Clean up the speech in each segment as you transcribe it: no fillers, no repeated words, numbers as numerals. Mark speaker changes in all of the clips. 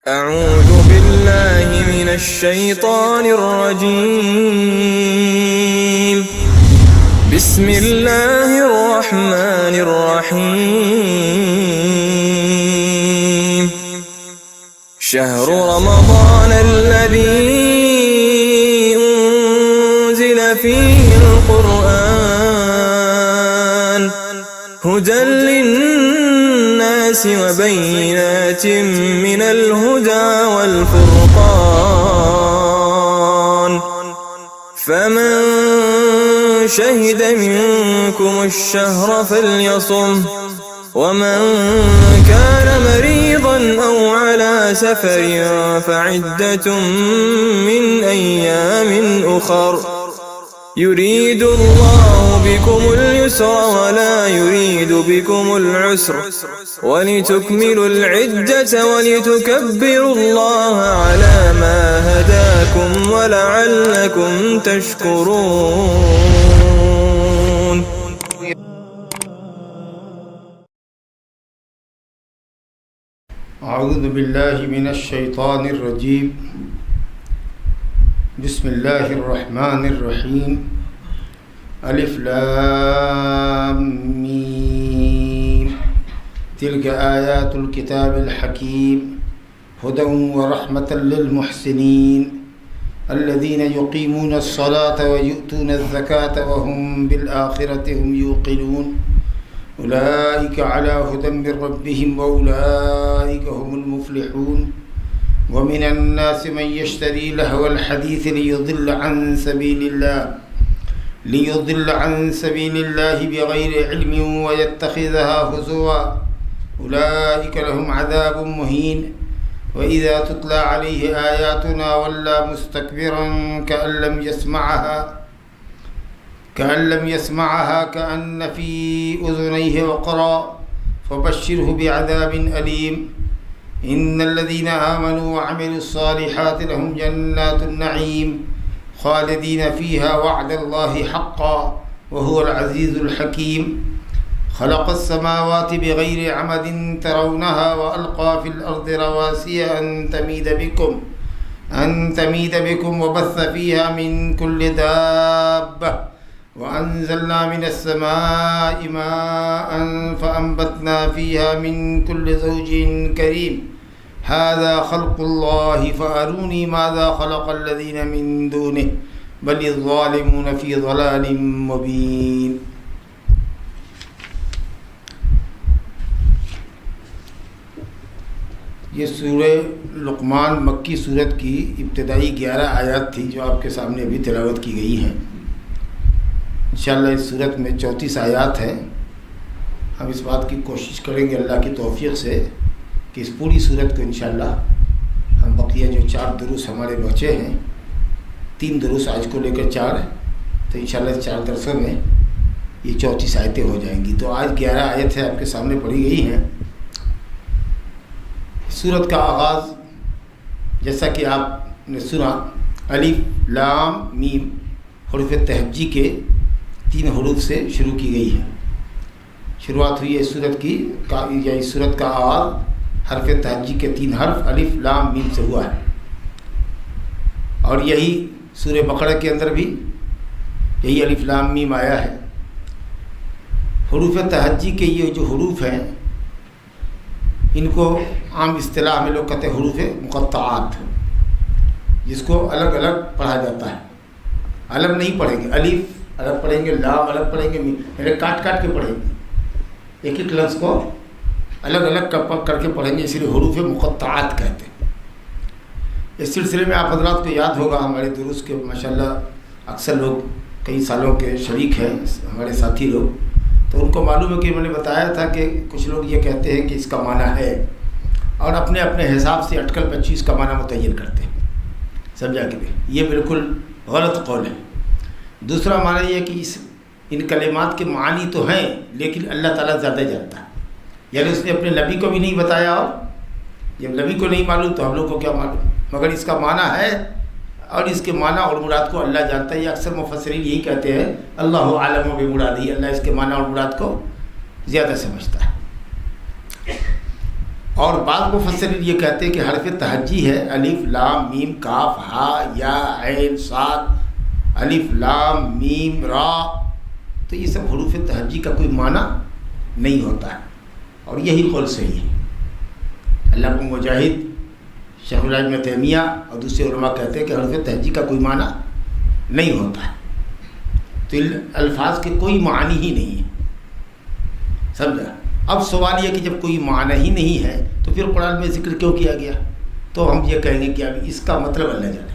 Speaker 1: أعوذ بالله من الشيطان الرجيم. بسم الله الرحمن الرحيم. شهر رمضان الذي أنزل فيه القرآن هدى للناس وبينات من الهدى والفرقان فمن شهد منكم الشهر فليصم ومن كان مريضا أو على سفر فعدة من أيام أخر يريد الله بكم اليسر ولا يريد بكم العسر ولتكملوا العدة ولتكبروا الله على ما هداكم ولعلكم تشكرون.
Speaker 2: اعوذ باللہ من الشیطان الرجیم. بسم اللہ الرحمن الرحیم. الف لام میم تلک آیات الکتاب الحکیم هدى ورحمة للمحسنین الذین یقیمون الصلاة ویؤتون الزکاة وهم بالآخرة هم یوقنون أولئك على هدى من ربهم وأولئك هم المفلحون. ومن الناس من يشتري لهو الحديث ليضل عن سبيل الله بغير علم ويتخذها هزوا أولئك لهم عذاب مهين. وإذا تتلى عليه آياتنا ولى مستكبرا كأن لم يسمعها كأن في أذنيه وقرا فبشره بعذاب أليم. إن الذين آمنوا وعملوا الصالحات لهم جنات النعيم خالدين فيها وعد الله حقا وهو العزيز الحكيم. خلق السماوات بغير عمد ترونها وألقى في الأرض رواسي أن تميد بكم وبث فيها من كل دابة وأنزلنا من السماء ماء فأنبتنا فيها من كل زوج كريم. هذا خلق الله فأروني ماذا خلق الذين من دونه بل الظالمون في ضلال مبين. یہ سورہ لقمان مکی سورت کی ابتدائی 11 آیات تھی جو آپ کے سامنے ابھی تلاوت کی گئی ہیں. انشاءاللہ اس صورت میں 34 آیات ہیں. ہم اس بات کی کوشش کریں گے اللہ کی توفیق سے کہ اس پوری صورت کو انشاءاللہ ہم بقیہ جو 4 دروس ہمارے بچے ہیں، 3 دروس آج کو لے کر 4 ہیں، تو انشاءاللہ اس 4 درسوں میں یہ 34 آیتیں ہو جائیں گی. تو آج 11 آیتیں آپ کے سامنے پڑھی گئی ہیں. سورت کا آغاز جیسا کہ آپ نے سنا الف لام میم حروف تہجی کے 3 حروف سے شروع کی گئی ہے. شروعات ہوئی ہے اس صورت کی یا اس صورت کا آغاز حرف تہجی کے 3 حرف الف لام میم سے ہوا ہے. اور یہی سورہ بقرہ کے اندر بھی یہی الف لام میم آیا ہے. حروف تہجی کے یہ جو حروف ہیں ان کو عام اصطلاح میں لوگ کہتے ہیں حروف مقطعات، جس کو الگ الگ پڑھا جاتا ہے. الگ نہیں پڑھیں گے، الف الگ پڑھیں گے، لام الگ پڑھیں گے، یعنی کاٹ کاٹ کے پڑھیں گے. ایک ایک لفظ کو الگ الگ کر کے پڑھیں گے، اس لیے حروف مقطعات کہتے ہیں. اس سلسلے میں آپ حضرات کو یاد ہوگا ہمارے دروس کے ماشاءاللہ اکثر لوگ کئی سالوں کے شریک ہیں ہمارے ساتھی لوگ، تو ان کو معلوم ہے کہ میں نے بتایا تھا کہ کچھ لوگ یہ کہتے ہیں کہ اس کا معنی ہے اور اپنے اپنے حساب سے اٹکل 25 کا معنی متعین کرتے ہیں. سمجھا کہ یہ بالکل غلط قول ہے. دوسرا معنی یہ کہ ان کلمات کے معنی تو ہیں لیکن اللہ تعالیٰ زیادہ جانتا ہے. یعنی اس نے اپنے نبی کو بھی نہیں بتایا، اور جب نبی کو نہیں معلوم تو ہم لوگ کو کیا معلوم، مگر اس کا معنی ہے اور اس کے معنی اور مراد کو اللہ جانتا ہے. یہ اکثر مفسرین یہی کہتے ہیں اللہ عالم و بمرادہ، اللہ اس کے معنی اور مراد کو زیادہ سمجھتا ہے. اور بعض مفسرین یہ کہتے ہیں کہ حرف تہجی ہے الف لام میم کاف ہا یا عین صاد الف لام میم را، تو یہ سب حروف تہجی کا کوئی معنی نہیں ہوتا ہے، اور یہی قول صحیح ہے۔ علامہ مجاہد، شیخ الاسلام ابن تیمیہ اور دوسرے علماء کہتے ہیں کہ حرف تہجی کا کوئی معنی نہیں ہوتا ہے، تو ان الفاظ کے کوئی معنی ہی نہیں ہے، سمجھا؟ اب سوال یہ کہ جب کوئی معنی ہی نہیں ہے تو پھر قرآن میں ذکر کیوں کیا گیا؟ تو ہم یہ کہیں گے کہ اب اس کا مطلب اللہ جانے۔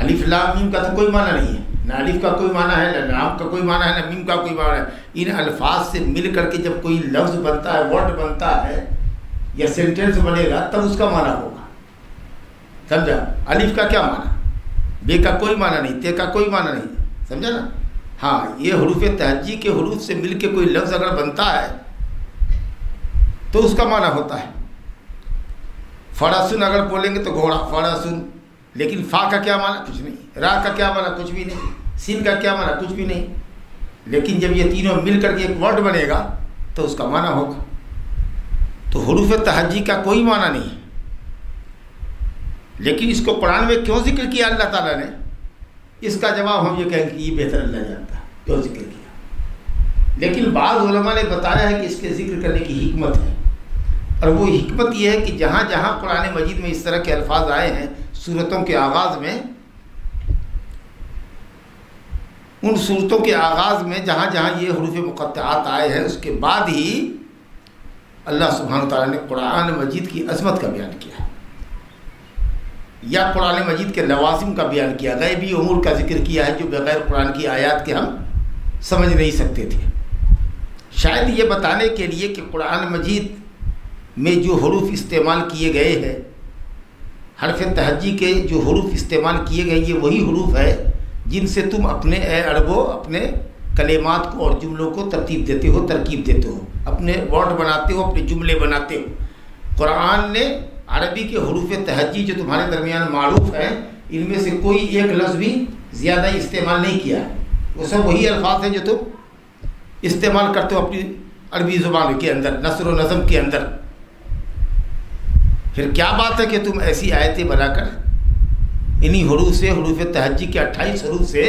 Speaker 2: الف لام میم کا تو کوئی معنی نہیں ہے، نہ الف کا کوئی معنی ہے، نہ لام کا کوئی معنی ہے، نہ میم کا کوئی معنی ہے۔ ان الفاظ سے مل کر کے جب کوئی لفظ بنتا ہے، ورڈ بنتا ہے یا سینٹینس بنے گا تب اس کا معنی ہوگا، سمجھا؟ الف کا کیا معنی، بے کا کوئی معنی نہیں، تے کا کوئی معنی نہیں، سمجھا نا؟ ہاں، یہ حروف تہجی کے حروف سے مل کے کوئی لفظ اگر بنتا ہے تو اس کا معنی ہوتا ہے۔ فراسن اگر بولیں گے تو گھوڑا فراسن، لیکن فا کا کیا معنی؟ کچھ نہیں۔ را کا کیا معنی؟ کچھ بھی نہیں۔ سین کا کیا معنی؟ کچھ بھی نہیں۔ لیکن جب یہ تینوں مل کر کے ایک ورڈ بنے گا تو اس کا معنی ہوگا۔ تو حروف تہجی کا کوئی معنی نہیں ہے، لیکن اس کو قرآن میں کیوں ذکر کیا اللہ تعالیٰ نے؟ اس کا جواب ہم یہ کہیں کہ یہ بہتر اللہ جانتا ہے کیوں ذکر کیا، لیکن بعض علماء نے بتایا ہے کہ اس کے ذکر کرنے کی حکمت ہے، اور وہ حکمت یہ ہے کہ جہاں جہاں قرآن مجید میں اس طرح کے الفاظ آئے ہیں سورتوں کے آغاز میں، ان سورتوں کے آغاز میں جہاں جہاں یہ حروف مقطعات آئے ہیں اس کے بعد ہی اللہ سبحانہ وتعالیٰ نے قرآن مجید کی عظمت کا بیان کیا ہے، یا قرآن مجید کے لوازم کا بیان کیا، غیبی امور کا ذکر کیا ہے جو بغیر قرآن کی آیات کے ہم سمجھ نہیں سکتے تھے، شاید یہ بتانے کے لیے کہ قرآن مجید میں جو حروف استعمال کیے گئے ہیں، حرف تہجی کے جو حروف استعمال کیے گئے یہ وہی حروف ہے جن سے تم اپنے اے عربوں اپنے کلمات کو اور جملوں کو ترتیب دیتے ہو، ترکیب دیتے ہو، اپنے ورڈ بناتے ہو، اپنے جملے بناتے ہو۔ قرآن نے عربی کے حروف تہجی جو تمہارے درمیان معروف ہیں ان میں سے کوئی ایک لفظ بھی زیادہ استعمال نہیں کیا ہے، وہ سب وہی الفاظ ہیں جو تم استعمال کرتے ہو اپنی عربی زبان کے اندر، نثر و نظم کے اندر۔ پھر کیا بات ہے کہ تم ایسی آیتیں بنا کر انہی حروف سے، حروف تہجی کے 28 حروف سے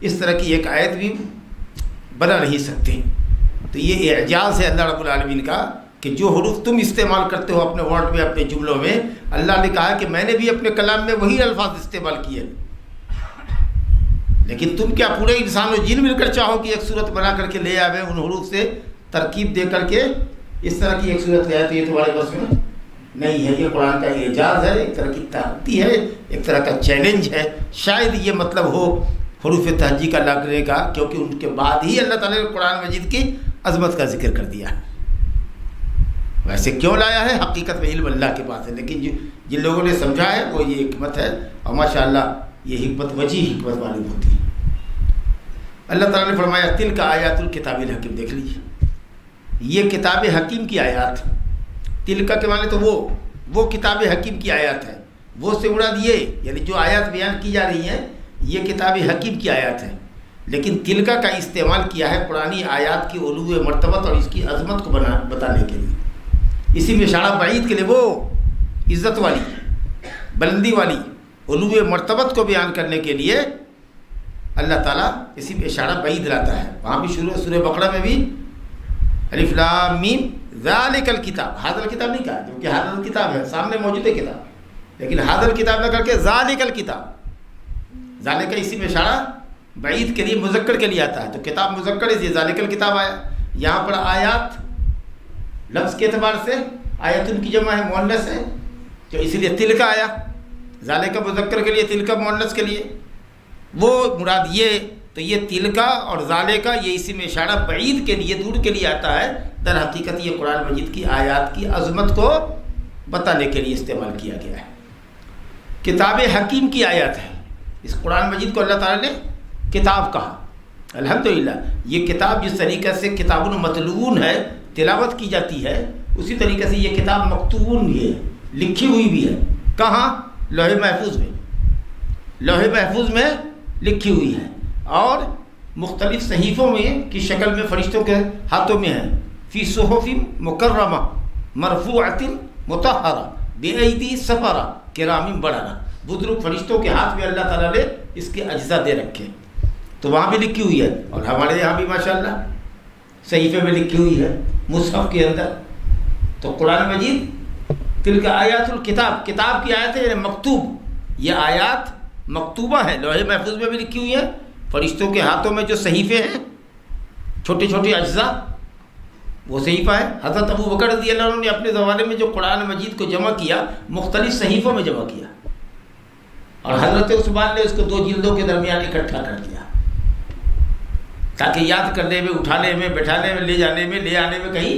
Speaker 2: اس طرح کی ایک آیت بھی بنا نہیں سکتے؟ تو یہ اعجاز ہے اللہ رب العالمین کا کہ جو حروف تم استعمال کرتے ہو اپنے ورڈ میں، اپنے جملوں میں، اللہ نے کہا کہ میں نے بھی اپنے کلام میں وہی الفاظ استعمال کیے، لیکن تم کیا پورے انسان و جن مل کر چاہو کہ ایک صورت بنا کر کے لے آوے ان حروف سے ترکیب دے کر کے اس طرح کی ایک صورت لے آئے؟ تو یہ تمہارے بس میں نہیں ہے۔ یہ قرآن کا اعجاز ہے، ایک طرح کی تحدی ہے، ایک طرح کا چیلنج ہے۔ شاید یہ مطلب ہو حروف تہجی کا لگنے کا، کیونکہ ان کے بعد ہی اللہ تعالیٰ نے قرآن مجید کی عظمت کا ذکر کر دیا۔ ویسے کیوں لایا ہے حقیقت میں علم اللہ کے پاس ہے، لیکن جن لوگوں نے سمجھا ہے وہ یہ حکمت ہے، اور ماشاءاللہ یہ حکمت وجیح حکمت معلوم ہوتی ہے۔ اللہ تعالیٰ نے فرمایا تلک آیات الکتاب الحکیم، دیکھ لیجیے یہ کتاب حکیم کی آیات، تلک کے معنی تو وہ کتاب حکیم کی آیات ہے، وہ سے مراد یہ، یعنی جو آیات بیان کی جا رہی ہیں یہ کتاب حکیم کی آیات ہے، لیکن تلکا کا استعمال کیا ہے قرآنی آیات کی علو مرتبت اور اس کی عظمت کو بتانے کے لیے، اسی میں اشارہ بعید کے لیے، وہ عزت والی بلندی والی علو مرتبت کو بیان کرنے کے لیے اللہ تعالیٰ اسی میں اشارہ بعید لاتا ہے۔ وہاں بھی شروع سورہ بقرہ میں بھی الف لام میم ذالک الکتاب، ھذا الکتاب نہیں کہا، جبکہ ھذا الکتاب ہے سامنے موجود ہے کتاب، لیکن ھذا الکتاب نہ کر کے ذالک الکتاب، ذالک اسی میں اشارہ بعید کے لیے مذکر کے لیے آتا ہے، تو کتاب مذکر ہے، یہ ذالک الکتاب آیا۔ یہاں پر آیات لفظ کے اعتبار سے آیت ان کی جمع ہے، مؤنث ہے، تو اسی لیے تلک آیا، ذالک مذکر کے لیے، تلک مؤنث کے لیے، وہ مراد یہ، تو یہ تلکا اور ذالکا یہ اسی میں اشارہ بعید کے لیے، دور کے لیے آتا ہے، در حقیقت یہ قرآن مجید کی آیات کی عظمت کو بتانے کے لیے استعمال کیا گیا ہے۔ کتاب حکیم کی آیات ہے، اس قرآن مجید کو اللہ تعالیٰ نے کتاب کہا، الحمدللہ۔ یہ کتاب جس طریقے سے کتاب مطلوون ہے، تلاوت کی جاتی ہے، اسی طریقے سے یہ کتاب مکتوبون بھی ہے، لکھی ہوئی بھی ہے۔ کہاں؟ لوح محفوظ میں، لوح محفوظ میں لکھی ہوئی ہے، اور مختلف صحیفوں میں کی شکل میں فرشتوں کے ہاتھوں میں ہے، فی صحف مکرمہ مرفوعۃ مطہرہ بایدی سفرہ کرام بررہ، بزرگ فرشتوں کے ہاتھ میں اللہ تعالیٰ نے اس کے اجزاء دے رکھے، تو وہاں بھی لکھی ہوئی ہے، اور ہمارے یہاں بھی ماشاءاللہ صحیفے میں لکھی ہوئی ہے مصحف کے اندر۔ تو قرآن مجید تلک آیات الکتاب، کتاب کی آیت ہے یعنی مکتوب، یہ آیات مکتوبہ ہیں، لوح محفوظ میں بھی لکھی ہوئی ہے، فرشتوں کے ہاتھوں میں جو صحیفے ہیں چھوٹے چھوٹے اجزاء، وہ صحیفہ ہے۔ حضرت ابو بکر رضی اللہ عنہ نے اپنے زمانے میں جو قرآن مجید کو جمع کیا مختلف صحیفوں میں جمع کیا، اور حضرت عثمان نے اس کو 2 جلدوں کے درمیان اکٹھا کر دیا تاکہ یاد کرنے میں، اٹھانے میں، بٹھانے میں، لے جانے میں، لے آنے میں کہیں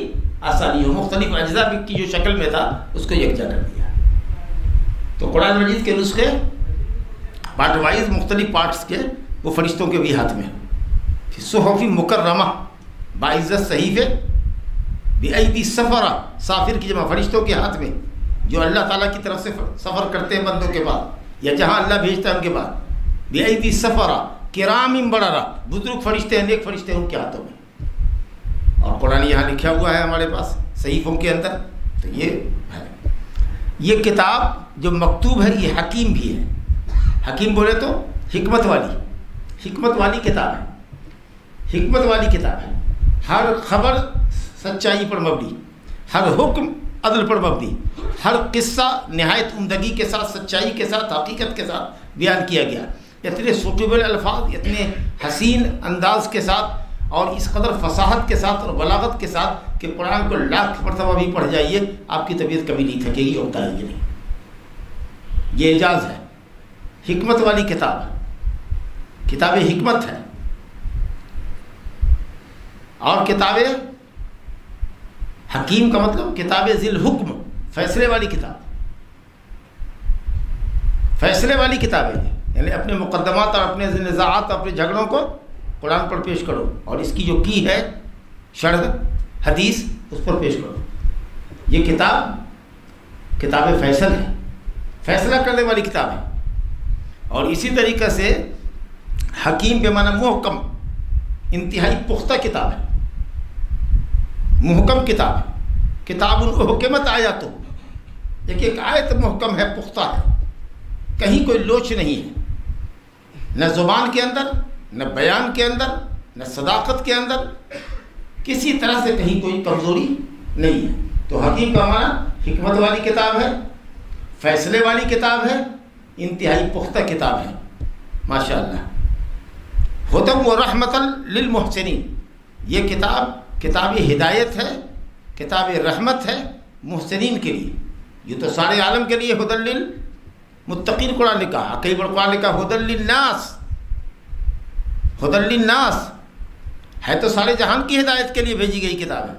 Speaker 2: آسانی ہو۔ مختلف اجزاء کی جو شکل میں تھا اس کو یکجا کر دیا۔ تو قرآن مجید کے نسخے پارٹ وائز مختلف پارٹس کے وہ فرشتوں کے بھی ہاتھ میں، صحف مکرمہ باعزت صحیفے، بایدی سفرہ، سافر کی جمع، فرشتوں کے ہاتھ میں جو اللہ تعالیٰ کی طرف سے سفر کرتے ہیں بندوں کے بعد، یا جہاں اللہ بھیجتا ہے ان کے بعد، بایدی سفرہ کرام بررہ، بزرگ فرشتے ہیں، نیک فرشتے ہیں ان کے ہاتھوں میں۔ اور قرآن یہاں لکھا ہوا ہے ہمارے پاس صحیفوں کے اندر۔ تو یہ ہے، یہ کتاب جو مکتوب ہے یہ حکیم بھی ہے۔ حکیم بولے تو حکمت والی کتاب ہے، حکمت والی کتاب ہے۔ ہر خبر سچائی پر مبنی، ہر حکم عدل پر مبنی، ہر قصہ نہایت عمدگی کے ساتھ، سچائی کے ساتھ، حقیقت کے ساتھ بیان کیا گیا، اتنے سوٹیبل الفاظ، اتنے حسین انداز کے ساتھ، اور اس قدر فصاحت کے ساتھ اور بلاغت کے ساتھ کہ قرآن کو 1,00,000 مرتبہ بھی پڑھ جائیے آپ کی طبیعت کبھی نہیں تھکے گی، ہوتا ہے یہ نہیں، یہ اعجاز ہے۔ حکمت والی کتاب ہے، کتاب حکمت ہے، اور کتاب حکیم کا مطلب کتاب ذی الحکم، فیصلے والی کتاب، فیصلے والی کتاب ہے، یعنی اپنے مقدمات اور اپنے نزاعات، اپنے جھگڑوں کو قرآن پر پیش کرو، اور اس کی جو کی ہے شرح حدیث اس پر پیش کرو۔ یہ کتاب فیصل ہے، فیصلہ کرنے والی کتاب ہے۔ اور اسی طریقے سے حکیم بے معنی محکم، انتہائی پختہ کتاب ہے، محکم کتاب ہے۔ کتاب احکمت آیاتہ، ایک آیت محکم ہے، پختہ ہے، کہیں کوئی لوچ نہیں ہے، نہ زبان کے اندر، نہ بیان کے اندر، نہ صداقت کے اندر، کسی طرح سے کہیں کوئی کمزوری نہیں ہے۔ تو حکیم کا معنی حکمت والی کتاب ہے، فیصلے والی کتاب ہے، انتہائی پختہ کتاب ہے، ماشاءاللہ۔ ہدی و رحمۃ للمحسنین، یہ کتاب ہدایت ہے، کتاب رحمت ہے محسنین کے لیے۔ یہ تو سارے عالم کے لیے ہدی للمتقین قرآن نے کہا، کئی بار قرآن نے کہا ہدی للناس، ہدی للناس ہے تو سارے جہان کی ہدایت کے لیے بھیجی گئی کتاب ہے،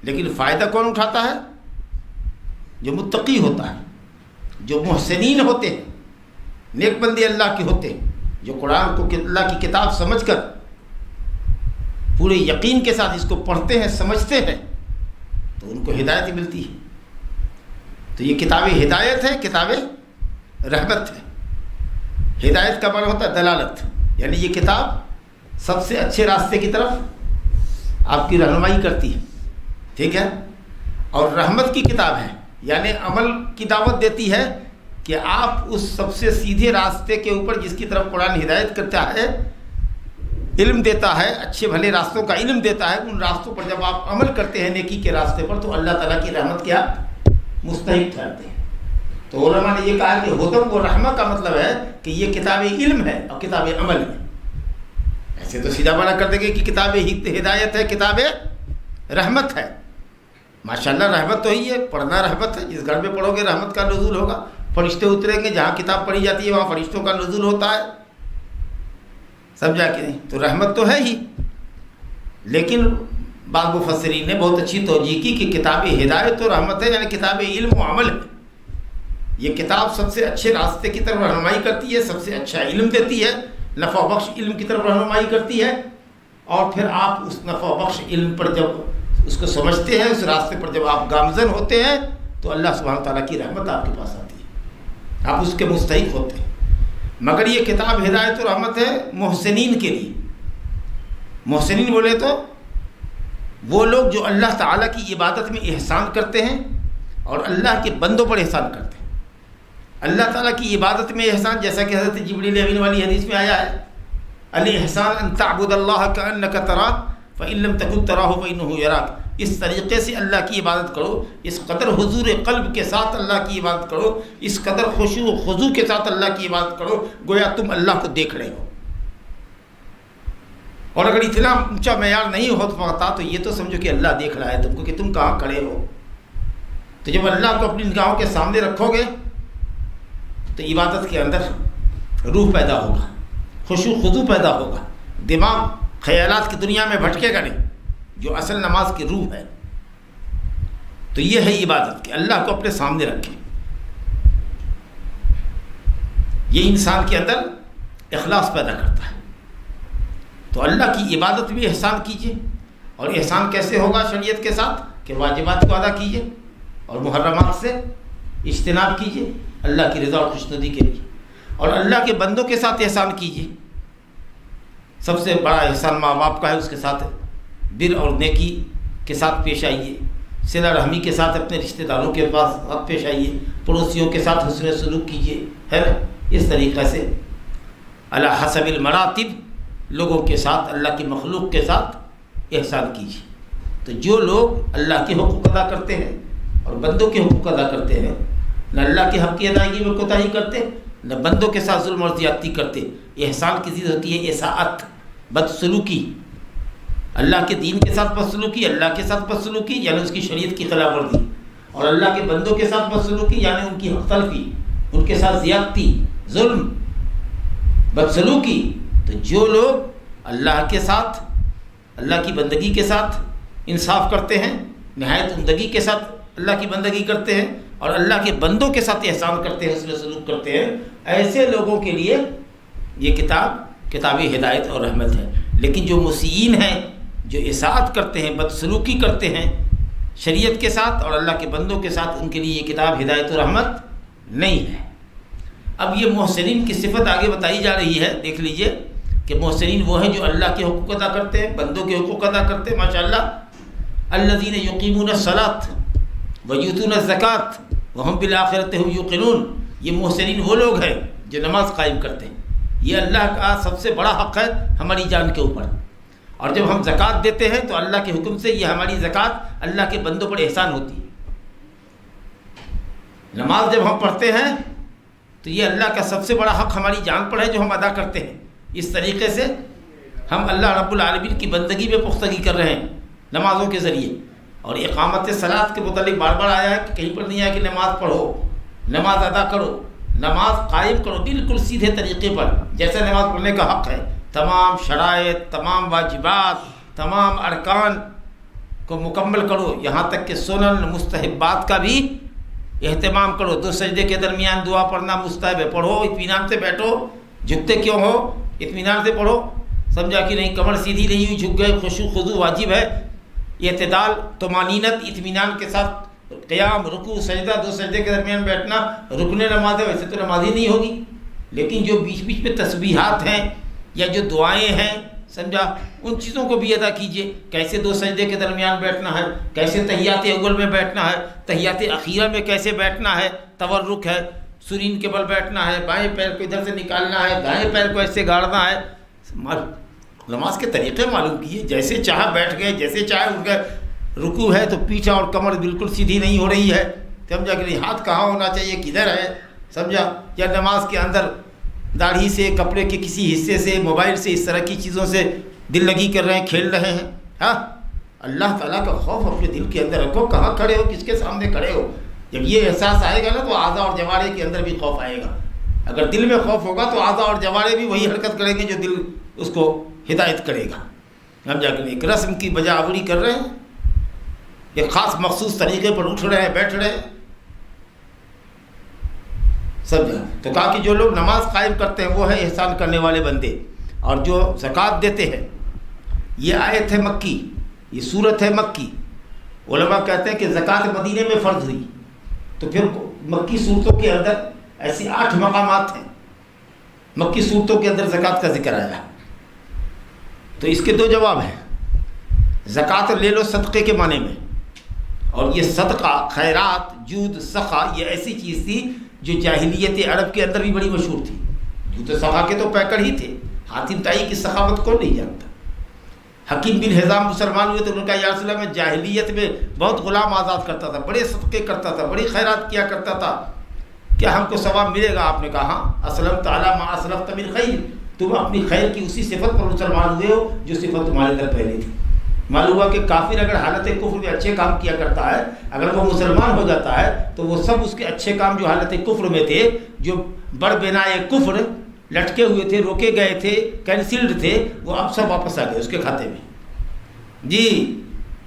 Speaker 2: لیکن فائدہ کون اٹھاتا ہے؟ جو متقی ہوتا ہے، جو محسنین ہوتے ہیں، نیک بندے اللہ کے ہوتے ہیں، جو قرآن کو اللہ کی کتاب سمجھ کر پورے یقین کے ساتھ اس کو پڑھتے ہیں، سمجھتے ہیں، تو ان کو ہدایت ملتی ہے۔ تو یہ کتاب ہدایت ہے، کتاب رحمت ہے۔ ہدایت کا معنی ہوتا ہے دلالت، یعنی یہ کتاب سب سے اچھے راستے کی طرف آپ کی رہنمائی کرتی ہے، ٹھیک ہے۔ اور رحمت کی کتاب ہے، یعنی عمل کی دعوت دیتی ہے کہ آپ اس سب سے سیدھے راستے کے اوپر جس کی طرف قرآن ہدایت کرتا ہے، علم دیتا ہے، اچھے بھلے راستوں کا علم دیتا ہے، ان راستوں پر جب آپ عمل کرتے ہیں نیکی کے راستے پر، تو اللہ تعالیٰ کی رحمت کیا مستحق ٹھہرتے ہیں۔ تو علماء نے یہ کہا کہ ہدی و رحمہ کا مطلب ہے کہ یہ کتاب علم ہے اور کتاب عمل ہے۔ ایسے تو سیدھا منع کر دیں گے کہ کتاب ہدایت ہے، کتاب رحمت ہے۔ ماشاءاللہ رحمت تو ہی ہے، پڑھنا رحمت ہے، جس گھر میں پڑھو گے رحمت کا نزول ہوگا، فرشتے اتریں گے، جہاں کتاب پڑھی جاتی ہے وہاں فرشتوں کا نزول ہوتا ہے، سمجھا کہ نہیں؟ تو رحمت تو ہے ہی، لیکن بعض مفسرین نے بہت اچھی توجیہ کی کہ کتاب ہدایت و رحمت ہے، یعنی کتاب علم و عمل ہے۔ یہ کتاب سب سے اچھے راستے کی طرف رہنمائی کرتی ہے، سب سے اچھا علم دیتی ہے، نفع بخش علم کی طرف رہنمائی کرتی ہے، اور پھر آپ اس نفع بخش علم پر جب اس کو سمجھتے ہیں، اس راستے پر جب آپ گامزن ہوتے ہیں، تو اللہ سبحانہ تعالیٰ کی رحمت آپ کے پاس آتی ہے، آپ اس کے مستحق ہوتے ہیں۔ مگر یہ کتاب ہدایت و رحمت ہے محسنین کے لیے۔ محسنین بولے تو وہ لوگ جو اللہ تعالیٰ کی عبادت میں احسان کرتے ہیں اور اللہ کے بندوں پر احسان کرتے ہیں۔ اللہ تعالیٰ کی عبادت میں احسان، جیسا کہ حضرت جبریل امین والی حدیث میں آیا ہے، الاحسان ان تعبد اللہ کانک تراہ فان لم تکن تراہ فانہ یراک۔ اس طریقے سے اللہ کی عبادت کرو، اس قدر حضور قلب کے ساتھ اللہ کی عبادت کرو، اس قدر خشوع و خضوع کے ساتھ اللہ کی عبادت کرو گویا تم اللہ کو دیکھ رہے ہو۔ اور اگر اتنا اونچا معیار نہیں ہو پاتا تو یہ تو سمجھو کہ اللہ دیکھ رہا ہے تم کو کہ تم کہاں کھڑے ہو۔ تو جب اللہ کو اپنی نگاہوں کے سامنے رکھو گے تو عبادت کے اندر روح پیدا ہوگا، خشوع خضوع پیدا ہوگا، دماغ خیالات کی دنیا میں بھٹکے گا نہیں، جو اصل نماز کی روح ہے۔ تو یہ ہے عبادت کہ اللہ کو اپنے سامنے رکھیں۔ یہ انسان کے اندر اخلاص پیدا کرتا ہے۔ تو اللہ کی عبادت بھی احسان کیجیے، اور احسان کیسے ہوگا شریعت کے ساتھ؟ کہ واجبات کو ادا کیجیے اور محرمات سے اجتناب کیجیے اللہ کی رضا اور خوشنودی کے لیے، اور اللہ کے بندوں کے ساتھ احسان کیجیے۔ سب سے بڑا احسان ماں باپ کا ہے، اس کے ساتھ بر اور نیکی کے ساتھ پیش آئیے، صلہ رحمی کے ساتھ اپنے رشتہ داروں کے ساتھ پیش آئیے، پڑوسیوں کے ساتھ حسن سلوک کیجیے، ہے نا؟ اس طریقے سے علی حسب المراتب لوگوں کے ساتھ، اللہ کی مخلوق کے ساتھ احسان کیجیے۔ تو جو لوگ اللہ کے حقوق ادا کرتے ہیں اور بندوں کے حقوق ادا کرتے ہیں، نہ اللہ کے حق کی ادائیگی میں کوتاہی کرتے، نہ بندوں کے ساتھ ظلم اور زیادتی کرتے، احسان کی چیز ہوتی ہے اساءت، بدسلوکی، اللہ کے دین کے ساتھ بدسلوکی، اللہ کے ساتھ بدسلوکی یعنی اس کی شریعت کی خلاف ورزی، اور اللہ کے بندوں کے ساتھ بدسلوکی یعنی ان کی حق تلفی، ان کے ساتھ زیادتی، ظلم، بدسلوکی۔ تو جو لوگ اللہ کے ساتھ، اللہ کی بندگی کے ساتھ انصاف کرتے ہیں، نہایت عمدگی کے ساتھ اللہ کی بندگی کرتے ہیں اور اللہ کے بندوں کے ساتھ احسان کرتے ہیں، حسن سلوک کرتے ہیں، ایسے لوگوں کے لیے یہ کتاب ہدایت اور رحمت ہے۔ لیکن جو مسیئین ہیں، جو اساءت کرتے ہیں، بدسلوکی کرتے ہیں شریعت کے ساتھ اور اللہ کے بندوں کے ساتھ، ان کے لیے یہ کتاب ہدایت و رحمت نہیں ہے۔ اب یہ محسنین کی صفت آگے بتائی جا رہی ہے، دیکھ لیجئے کہ محسنین وہ ہیں جو اللہ کے حقوق ادا کرتے ہیں، بندوں کے حقوق ادا کرتے ہیں، ماشاءاللہ۔ الذین یقیمون الصلاۃ ویؤتون الزکاۃ وہم بالآخرۃ هم یوقنون۔ یہ محسنین وہ لوگ ہیں جو نماز قائم کرتے ہیں۔ یہ اللہ کا سب سے بڑا حق ہے ہماری جان کے اوپر، اور جب ہم زکوٰۃ دیتے ہیں تو اللہ کے حکم سے یہ ہماری زکوٰۃ اللہ کے بندوں پر احسان ہوتی ہے۔ نماز جب ہم پڑھتے ہیں تو یہ اللہ کا سب سے بڑا حق ہماری جان پر ہے جو ہم ادا کرتے ہیں۔ اس طریقے سے ہم اللہ رب العالمین کی بندگی میں پختگی کر رہے ہیں نمازوں کے ذریعے۔ اور اقامت صلاۃ کے متعلق بار بار آیا ہے کہ کہیں پر نہیں آیا کہ نماز پڑھو، نماز ادا کرو، نماز قائم کرو بالکل سیدھے طریقے پر جیسا نماز پڑھنے کا حق ہے۔ تمام شرائط، تمام واجبات، تمام ارکان کو مکمل کرو، یہاں تک کہ سنن مستحبات کا بھی اہتمام کرو۔ دو سجدے کے درمیان دعا پڑھنا مستحب ہے، پڑھو، اطمینان سے بیٹھو، جھکتے کیوں ہو، اطمینان سے پڑھو، سمجھا کہ نہیں کمر سیدھی نہیں ہوئی، جھک گئے، خشوع خضوع واجب ہے، اعتدال، طمانینت، اطمینان کے ساتھ قیام، رکوع، سجدہ، دو سجدے کے درمیان بیٹھنا رکن نماز ہے۔ ویسے تو نماز ہی نہیں ہوگی، لیکن جو بیچ بیچ میں تسبیحات ہیں یا جو دعائیں ہیں، سمجھا، ان چیزوں کو بھی ادا کیجیے۔ کیسے دو سجدے کے درمیان بیٹھنا ہے، کیسے تحیات اول میں بیٹھنا ہے، تحیات اخیرہ میں کیسے بیٹھنا ہے، تورک ہے، سرین کے بل بیٹھنا ہے، بائیں پیر کو ادھر سے نکالنا ہے، دائیں پیر کو ایسے گاڑنا ہے۔ نماز کے طریقے معلوم کیے، جیسے چاہا بیٹھ گئے، جیسے چاہے اٹھ گئے۔ رکوع ہے تو پیچھا اور کمر بالکل سیدھی نہیں ہو رہی ہے، سمجھا کہ نہیں، ہاتھ کہاں ہونا چاہیے، کدھر ہے، سمجھا، یا نماز کے اندر داڑھی سے، کپڑے کے کسی حصے سے، موبائل سے، اس طرح کی چیزوں سے دل لگی کر رہے ہیں، کھیل رہے ہیں۔ ہاں، اللہ تعالیٰ کا خوف اپنے دل کے اندر رکھو، کہاں کھڑے ہو، کس کے سامنے کھڑے ہو۔ جب یہ احساس آئے گا نا تو اعضاء اور جوارح کے اندر بھی خوف آئے گا۔ اگر دل میں خوف ہوگا تو اعضاء اور جوارح بھی وہی حرکت کریں گے جو دل اس کو ہدایت کرے گا۔ ہم جا کے ایک رسم کی بجا آوری کر رہے ہیں، ایک خاص مخصوص طریقے پر اٹھ رہے ہیں، بیٹھ رہے ہیں، سمجھا۔ تو کہا کہ جو لوگ نماز قائم کرتے ہیں وہ ہے احسان کرنے والے بندے، اور جو زکوٰۃ دیتے ہیں۔ یہ آیت ہے مکی، یہ صورت ہے مکی۔ علماء کہتے ہیں کہ زکوٰۃ مدینے میں فرض ہوئی، تو پھر مکی صورتوں کے اندر ایسی 8 مقامات ہیں مکی صورتوں کے اندر زکوٰۃ کا ذکر آیا۔ تو اس کے 2 جواب ہیں۔ زکوٰۃ لے لو صدقے کے معنی میں، اور یہ صدقہ، خیرات، جود، سخا، یہ ایسی چیز تھی جو جاہلیت عرب کے اندر بھی بڑی مشہور تھی۔ جود و سخا کے تو پیکر ہی تھے، حاتم طائی کی سخاوت کون نہیں جانتا۔ حکیم بن حزام مسلمان ہوئے تو انہوں نے کہا یا رسول اللہ میں جاہلیت میں بہت غلام آزاد کرتا تھا، بڑے صدقے کرتا تھا، بڑی خیرات کیا کرتا تھا، کیا ہم کو ثواب ملے گا؟ آپ نے کہا ہاں، اسلمت علی ما اسلفت من خیر، تم اپنی خیر کی اسی صفت پر مسلمان ہوئے ہو جو صفت تمہارے اندر پہلے تھی۔ معلوم ہوا کہ کافر اگر حالت کفر میں اچھے کام کیا کرتا ہے، اگر وہ مسلمان ہو جاتا ہے تو وہ سب اس کے اچھے کام جو حالت کفر میں تھے، جو بڑ بنائے کفر لٹکے ہوئے تھے، روکے گئے تھے، کینسلڈ تھے، وہ اب سب واپس آ گئے اس کے کھاتے میں۔ جی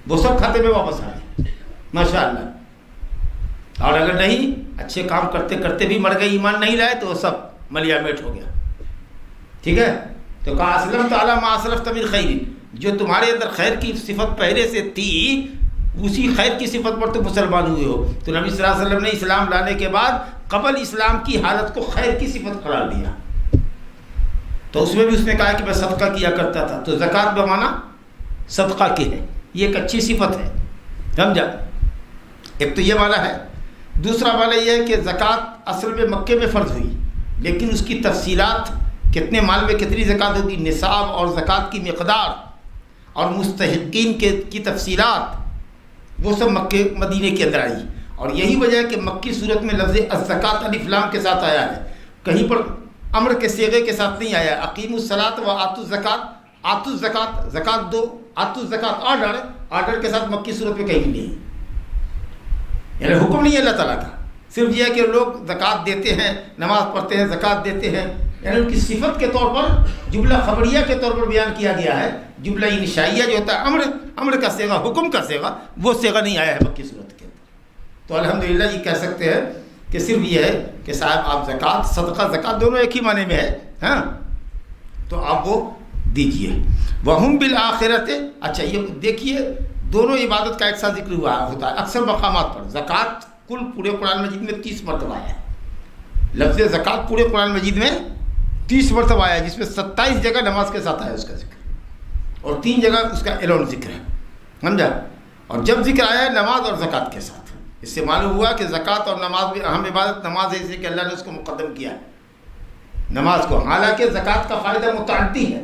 Speaker 2: وہ سب کھاتے میں واپس آ گئے ماشاء اللہ۔ اور اگر نہیں، اچھے کام کرتے کرتے بھی مر گئے، ایمان نہیں لائے، تو وہ سب ملیا میٹ ہو گیا۔ ٹھیک ہے، تو کہا اسلمت علی ما اسلفت من خیر، جو تمہارے اندر خیر کی صفت پہلے سے تھی اسی خیر کی صفت پر تم مسلمان ہوئے ہو۔ تو نبی صلی اللہ علیہ وسلم نے اسلام لانے کے بعد قبل اسلام کی حالت کو خیر کی صفت قرار دیا۔ تو اس میں بھی اس نے کہا کہ میں صدقہ کیا کرتا تھا، تو زکوٰۃ بمانا صدقہ کی ہے، یہ ایک اچھی صفت ہے، سمجھا؟ ایک تو یہ والا ہے۔ دوسرا والا یہ ہے کہ زکوٰۃ اصل میں مکے میں فرض ہوئی، لیکن اس کی تفصیلات، کتنے مال میں کتنی زکوٰۃ ہوگی، نصاب اور زکوٰۃ کی مقدار اور مستحقین کی تفصیلات، وہ سب مکے مدینے کے اندر آئی۔ اور یہی وجہ ہے کہ مکی صورت میں لفظ الزکوٰۃ الف لام کے ساتھ آیا ہے، کہیں پر امر کے صیغے کے ساتھ نہیں آیا۔ اقیموا الصلاۃ و آتوا الزکوٰۃ، آتوا الزکوٰۃ، زکوٰۃ دو، آتوا الزکوٰۃ آرڈر کے ساتھ مکی صورت میں کہیں نہیں ہے، یعنی حکم نہیں ہے اللہ تعالیٰ کا، صرف یہ ہے کہ لوگ زکوٰۃ دیتے ہیں، نماز پڑھتے ہیں، زکوٰۃ دیتے ہیں، یعنی ان کی صفت کے طور پر جملہ خبریہ کے طور پر بیان کیا گیا ہے۔ جملہ انشائیہ جو ہوتا ہے امر کا صیغہ، حکم کا صیغہ، وہ صیغہ نہیں آیا ہے مکی صورت کے اندر۔ تو الحمدللہ یہ کہہ سکتے ہیں کہ صرف یہ ہے کہ صاحب آپ زکوٰۃ، صدقہ، زکوٰۃ دونوں ایک ہی معنی میں ہے، ہاں، تو آپ وہ دیجئے۔ وَهُمْ بِالْآخِرَةِ، اچھا یہ دیکھیے دونوں عبادت کا ایک ساتھ ذکر ہوا ہوتا ہے اکثر مقامات پر۔ زکوٰۃ کل پورے قرآن مجید میں 30 مرتبہ آیا ہے، لفظ زکوٰۃ پورے قرآن مجید میں 30 مرتبہ آیا ہے، جس میں 27 جگہ نماز کے ساتھ آیا اس کا ذکر، اور 3 جگہ اس کا ایلون ذکر ہے، سمجھا؟ اور جب ذکر آیا ہے نماز اور زکوٰۃ کے ساتھ، اس سے معلوم ہوا کہ زکوٰۃ اور نماز بھی اہم عبادت نماز ہے، اس لیے کہ اللہ نے اس کو مقدم کیا ہے نماز کو۔ حالانکہ زکوٰۃ کا فائدہ متعدی ہے،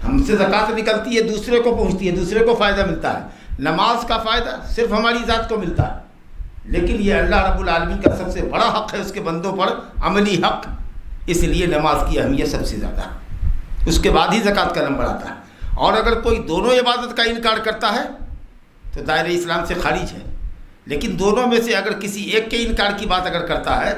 Speaker 2: ہم سے زکوٰۃ نکلتی ہے، دوسرے کو پہنچتی ہے، دوسرے کو فائدہ ملتا ہے۔ نماز کا فائدہ صرف ہماری ذات کو ملتا ہے، لیکن یہ اللہ رب العالمین کا سب سے بڑا حق ہے اس کے بندوں پر، عملی حق، اس لیے نماز کی اہمیت سب سے زیادہ ہے، اس کے بعد ہی زکوٰۃ کا نمبر آتا ہے۔ اور اگر کوئی دونوں عبادت کا انکار کرتا ہے تو دائرہ اسلام سے خارج ہے، لیکن دونوں میں سے اگر کسی ایک کے انکار کی بات اگر کرتا ہے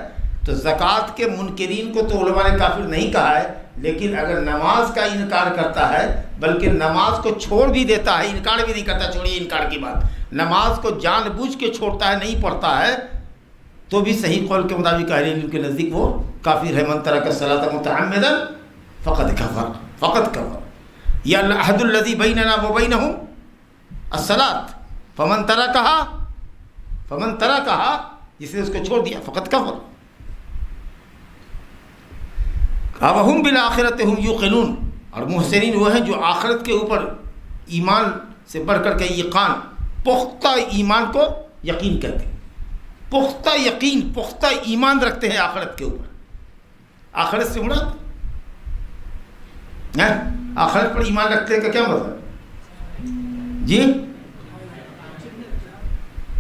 Speaker 2: تو زکوٰۃ کے منکرین کو تو علماء نے کافر نہیں کہا ہے، لیکن اگر نماز کا انکار کرتا ہے، بلکہ نماز کو چھوڑ بھی دیتا ہے، انکار بھی نہیں کرتا، چھوڑیے انکار کی بات، نماز کو جان بوجھ کے چھوڑتا ہے، نہیں پڑھتا ہے، تو بھی صحیح قول کے مطابق اہل علم کے نزدیک وہ کافر ہے۔ من ترک الصلاۃ متعمدا فقد کفر، یا العہد الذی بیننا وبینہم الصلاۃ فمن ترکہا، جس نے اس کو چھوڑ دیا فقد کفر۔ وَهُمْ بِالْآخِرَةِ هُمْ يُوقِنُونَ، اور محسنین وہ ہیں جو آخرت کے اوپر ایمان سے بڑھ کر کے یقین، پختہ ایمان کو یقین کرتے ہیں، پختہ یقین، پختہ ایمان رکھتے ہیں آخرت کے اوپر۔ آخرت سے مراد آخرت پر ایمان رکھنے کا کیا مطلب؟ جی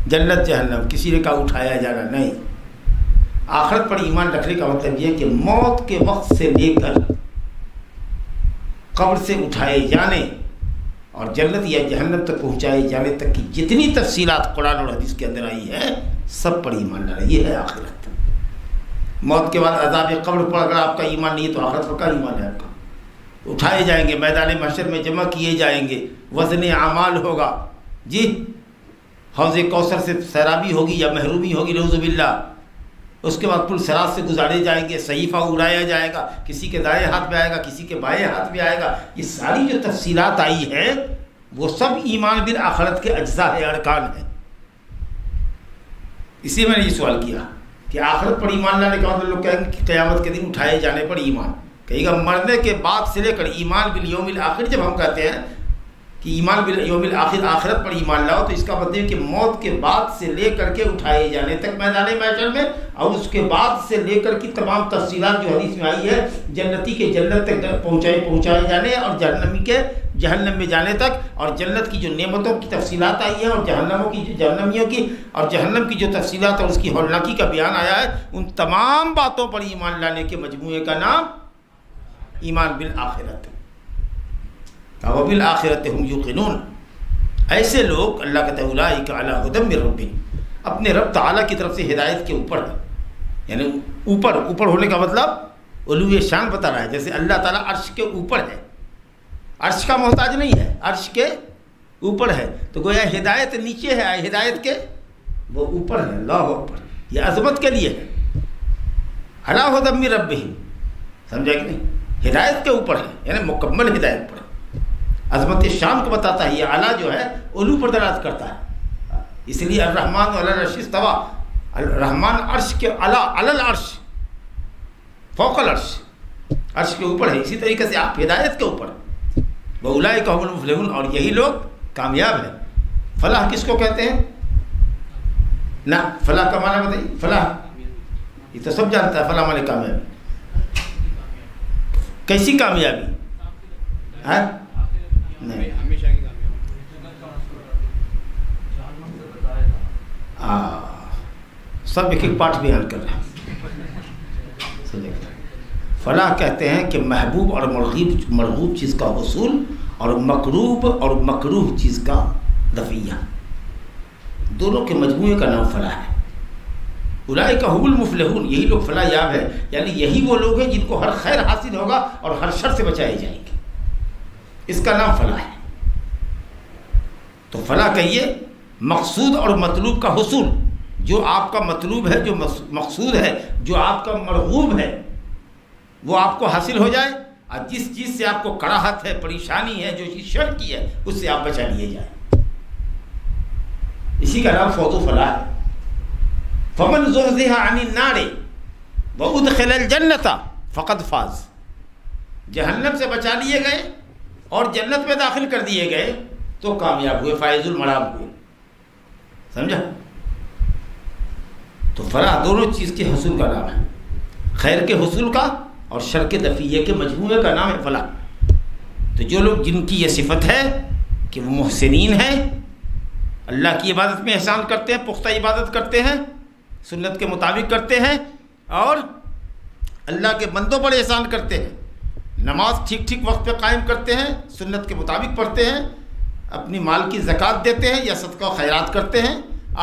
Speaker 2: جنت جہنم، کسی نے کہا اٹھایا جانا نہیں، آخرت پر ایمان رکھنے کا مطلب یہ کہ موت کے وقت سے لے کر قبر سے اٹھائے جانے اور جنت یا جہنم تک پہنچائے جانے تک کی جتنی تفصیلات قرآن اور حدیث کے اندر آئی ہے، سب پر ایمان لانا، یہ ہے آخرت۔ موت کے بعد عذاب قبر پر اگر آپ کا ایمان نہیں ہے تو آخرت پر کا ایمان ہے آپ کا؟ اٹھائے جائیں گے، میدان محشر میں جمع کیے جائیں گے، وزن اعمال ہوگا، جی حوض کوثر سے سیرابی ہوگی یا محرومی ہوگی نعوذ باللہ، اس کے بعد پل صراط سے گزارے جائیں گے، صحیفہ اڑایا جائے گا، کسی کے دائیں ہاتھ میں آئے گا، کسی کے بائیں ہاتھ میں آئے گا، یہ ساری جو تفصیلات آئی ہیں وہ سب ایمان بالآخرت کے اجزاء ہے، ارکان ہیں۔ اسی میں نے یہ سوال کیا کہ آخرت پر ایمان لانے کا مطلب لوگ کہیں گے کہ قیامت کے دن اٹھائے جانے پر ایمان، کہے گا مرنے کے بعد سے لے کر ایمان بالیوم الآخر جب ہم کہتے ہیں کہ ایمان بالیوم الآخر، آخرت پر ایمان لاؤ، تو اس کا مطلب ہے کہ موت کے بعد سے لے کر کے اٹھائے جانے تک میدان محشر میں، اور اس کے بعد سے لے کر کے تمام تفصیلات جو حدیث میں آئی ہے، جنتی کے جنت تک پہنچائے جانے اور جہنمی کے جہنم میں جانے تک، اور جنت کی جو نعمتوں کی تفصیلات آئی ہیں اور جہنمیوں کی اور جہنم کی جو تفصیلات اور اس کی ہولناکی کا بیان آیا ہے، ان تمام باتوں پر ایمان لانے کے مجموعے کا نام ایمان بالآخرت ہے۔ وبالآخرۃ ہم یوقنون، ایسے لوگ اللہ کہتا ہے اولئک علی ھدی من ربہم، اپنے رب تعالیٰ کی طرف سے ہدایت کے اوپر ہے، یعنی اوپر ہونے کا مطلب علو شان بتا رہا ہے، جیسے اللہ تعالیٰ عرش کے اوپر ہے، عرش کا محتاج نہیں ہے، عرش کے اوپر ہے، تو گویا ہدایت نیچے ہے، ہدایت کے وہ اوپر ہے۔ اللہ اکبر، یہ عظمت کے لیے ہے، علی ھدی من ربہم، سمجھا کہ نہیں؟ ہدایت کے اوپر ہے، یعنی مکمل ہدایت پر، عظمت شان کو بتاتا ہے۔ یہ اعلیٰ جو ہے علو پر دلالت کرتا ہے، اس لیے الرحمن علی العرش استویٰ، الرحمن عرش کے اعلیٰ، علی العرش، فوق العرش، عرش کے اوپر ہے، اسی طریقے سے آپ ہدایت کے اوپر۔ وَأُولَئِكَ هُمُ الْمُفْلِحُونَ، اور یہی لوگ کامیاب ہیں۔ فلاح کس کو کہتے ہیں؟ نہ فلاح کا معنی بتائیے، فلاح یہ تو سب جانتا ہے، فلاح معنی کامیابی، کیسی کامیابی ہے؟ نہیں، سب ایک ایک پارٹ بیان کر رہے ہیں۔ فلاح کہتے ہیں کہ محبوب اور مرغوب چیز کا حصول، اور مکروب اور مکروہ چیز کا دفعہ، دونوں کے مجموعے کا نام فلاح ہے۔ اولئک ھم المفلحون، یہی لوگ فلاح یاب ہے، یعنی یہی وہ لوگ ہیں جن کو ہر خیر حاصل ہوگا اور ہر شر سے بچائے جائیں گے، اس کا نام فلاح ہے۔ تو فلاح کہیے مقصود اور مطلوب کا حصول، جو آپ کا مطلوب ہے، جو مقصود ہے، جو آپ کا مرغوب ہے، وہ آپ کو حاصل ہو جائے، اور جس چیز سے آپ کو کڑاہٹ ہے، پریشانی ہے، جو چیز شر کی ہے، اس سے آپ بچا لیے جائیں، اسی کا نام فوز و فلاح ہے۔ فمن زحزح عن النار وادخل الجنۃ فقد فاز، جہنم سے بچا لیے گئے اور جنت میں داخل کر دیے گئے تو کامیاب ہوئے، فائز المرام ہوئے، سمجھا؟ تو فلاح دونوں چیز کے حصول کا نام ہے، خیر کے حصول کا اور شر کے دفعے کے مجموعے کا نام ہے فلاح۔ تو جو لوگ جن کی یہ صفت ہے کہ وہ محسنین ہیں، اللہ کی عبادت میں احسان کرتے ہیں، پختہ عبادت کرتے ہیں، سنت کے مطابق کرتے ہیں، اور اللہ کے بندوں پر احسان کرتے ہیں، نماز ٹھیک ٹھیک وقت پہ قائم کرتے ہیں، سنت کے مطابق پڑھتے ہیں، اپنی مال کی زکوٰۃ دیتے ہیں یا صدقہ و خیرات کرتے ہیں،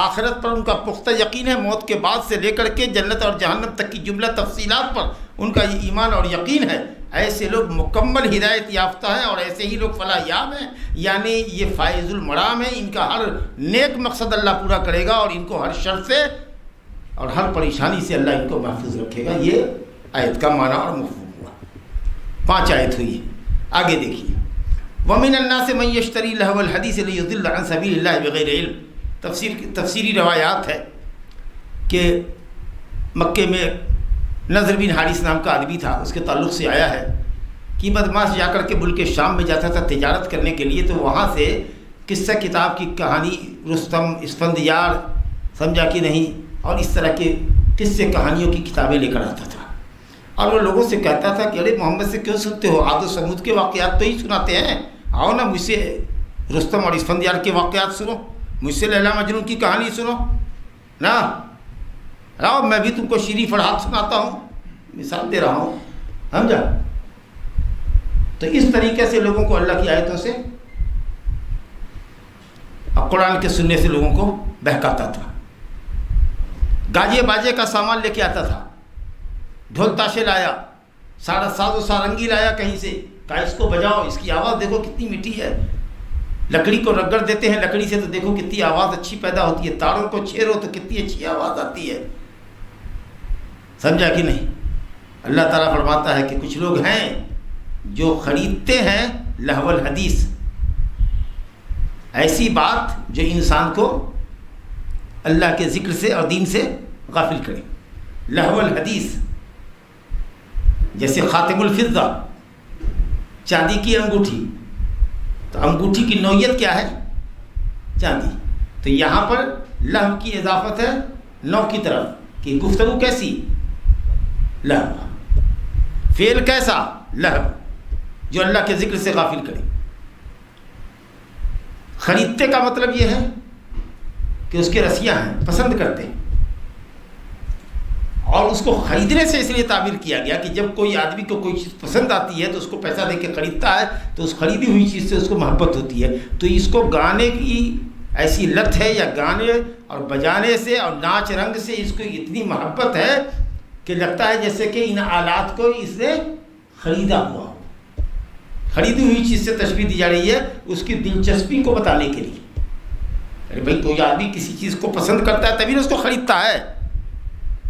Speaker 2: آخرت پر ان کا پختہ یقین ہے، موت کے بعد سے لے کر کے جنت اور جہنم تک کی جملہ تفصیلات پر ان کا یہ ایمان اور یقین ہے، ایسے لوگ مکمل ہدایت یافتہ ہیں، اور ایسے ہی لوگ فلاح یاب ہیں، یعنی یہ فائز المرام ہے، ان کا ہر نیک مقصد اللہ پورا کرے گا، اور ان کو ہر شر سے اور ہر پریشانی سے اللہ ان کو محفوظ رکھے گا۔ یہ آیت کا معنی اور مفہوم ہوا، 5 آیت ہوئی ہے۔ آگے دیکھیے، وَمِنَ النَّاسِ مَن يَشْتَرِي لَهْوَ الْحَدِيثِ لِيُضِلَّ عَن سَبِيلِ اللَّهِ بِغَيْرِ عِلْمٍ۔ تفسیری روایات ہے کہ مکے میں نضر بن حارث نام کا آدمی تھا، اس کے تعلق سے آیا ہے کہ بدماش جا کر کے ملک شام میں جاتا تھا تجارت کرنے کے لیے، تو وہاں سے قصہ کتاب کی کہانی، رستم، اسفندیار، سمجھا کہ نہیں، اور اس طرح کے قصے کہانیوں کی کتابیں لے کر آتا تھا، اور وہ لوگوں سے کہتا تھا کہ ارے محمد سے کیوں سنتے ہو، عاد و سمود کے واقعات تو ہی سناتے ہیں، آؤ نا مجھ سے رستم اور اسفندیار کے واقعات سنو، مجھ سے لیلا مجنون کی کہانی سنو نا، آؤ میں بھی تم کو شیریں فرحات سناتا ہوں، مثال دے رہا ہوں، سمجھا؟ تو اس طریقے سے لوگوں کو اللہ کی آیتوں سے اور قرآن کے سننے سے لوگوں کو بہکاتا تھا، گاجے باجے کا سامان لے کے آتا تھا، ڈھول تاشے لایا، سارا ساز و سارنگی لایا کہیں سے، کہا اس کو بجاؤ، اس کی آواز دیکھو کتنی میٹھی ہے، لکڑی کو رگڑ دیتے ہیں لکڑی سے تو دیکھو کتنی آواز اچھی پیدا ہوتی ہے، تاروں کو چھیڑو تو کتنی اچھی آواز آتی ہے، سمجھا کہ نہیں؟ اللہ تعالیٰ فرماتا ہے کہ کچھ لوگ ہیں جو خریدتے ہیں لہو الحدیث، ایسی بات جو انسان کو اللہ کے ذکر سے اور دین سے غافل کرے، لہو الحدیث، جیسے خاتم الفضہ، چاندی کی انگوٹھی، تو انگوٹھی کی نوعیت کیا ہے؟ چاندی. تو یہاں پر لہو کی اضافت ہے نو کی طرف کہ گفتگو کیسی؟ لہو. فعل کیسا؟ لہو، جو اللہ کے ذکر سے غافل کرے. خریدتے کا مطلب یہ ہے کہ اس کے رسیاں ہیں، پسند کرتے ہیں، اور اس کو خریدنے سے اس لیے تعبیر کیا گیا کہ جب کوئی آدمی کو کوئی چیز پسند آتی ہے تو اس کو پیسہ دے کے خریدتا ہے تو اس خریدی ہوئی چیز سے اس کو محبت ہوتی ہے. تو اس کو گانے کی ایسی لت ہے، یا گانے اور بجانے سے اور ناچ رنگ سے اس کو اتنی محبت ہے کہ لگتا ہے جیسے کہ ان آلات کو اس نے خریدا ہوا ہو. خریدی ہوئی چیز سے تشبیہ دی جا رہی ہے اس کی دلچسپی کو بتانے کے لیے. ارے بھائی کوئی آدمی کسی چیز کو پسند کرتا ہے تبھی اس کو خریدتا ہے.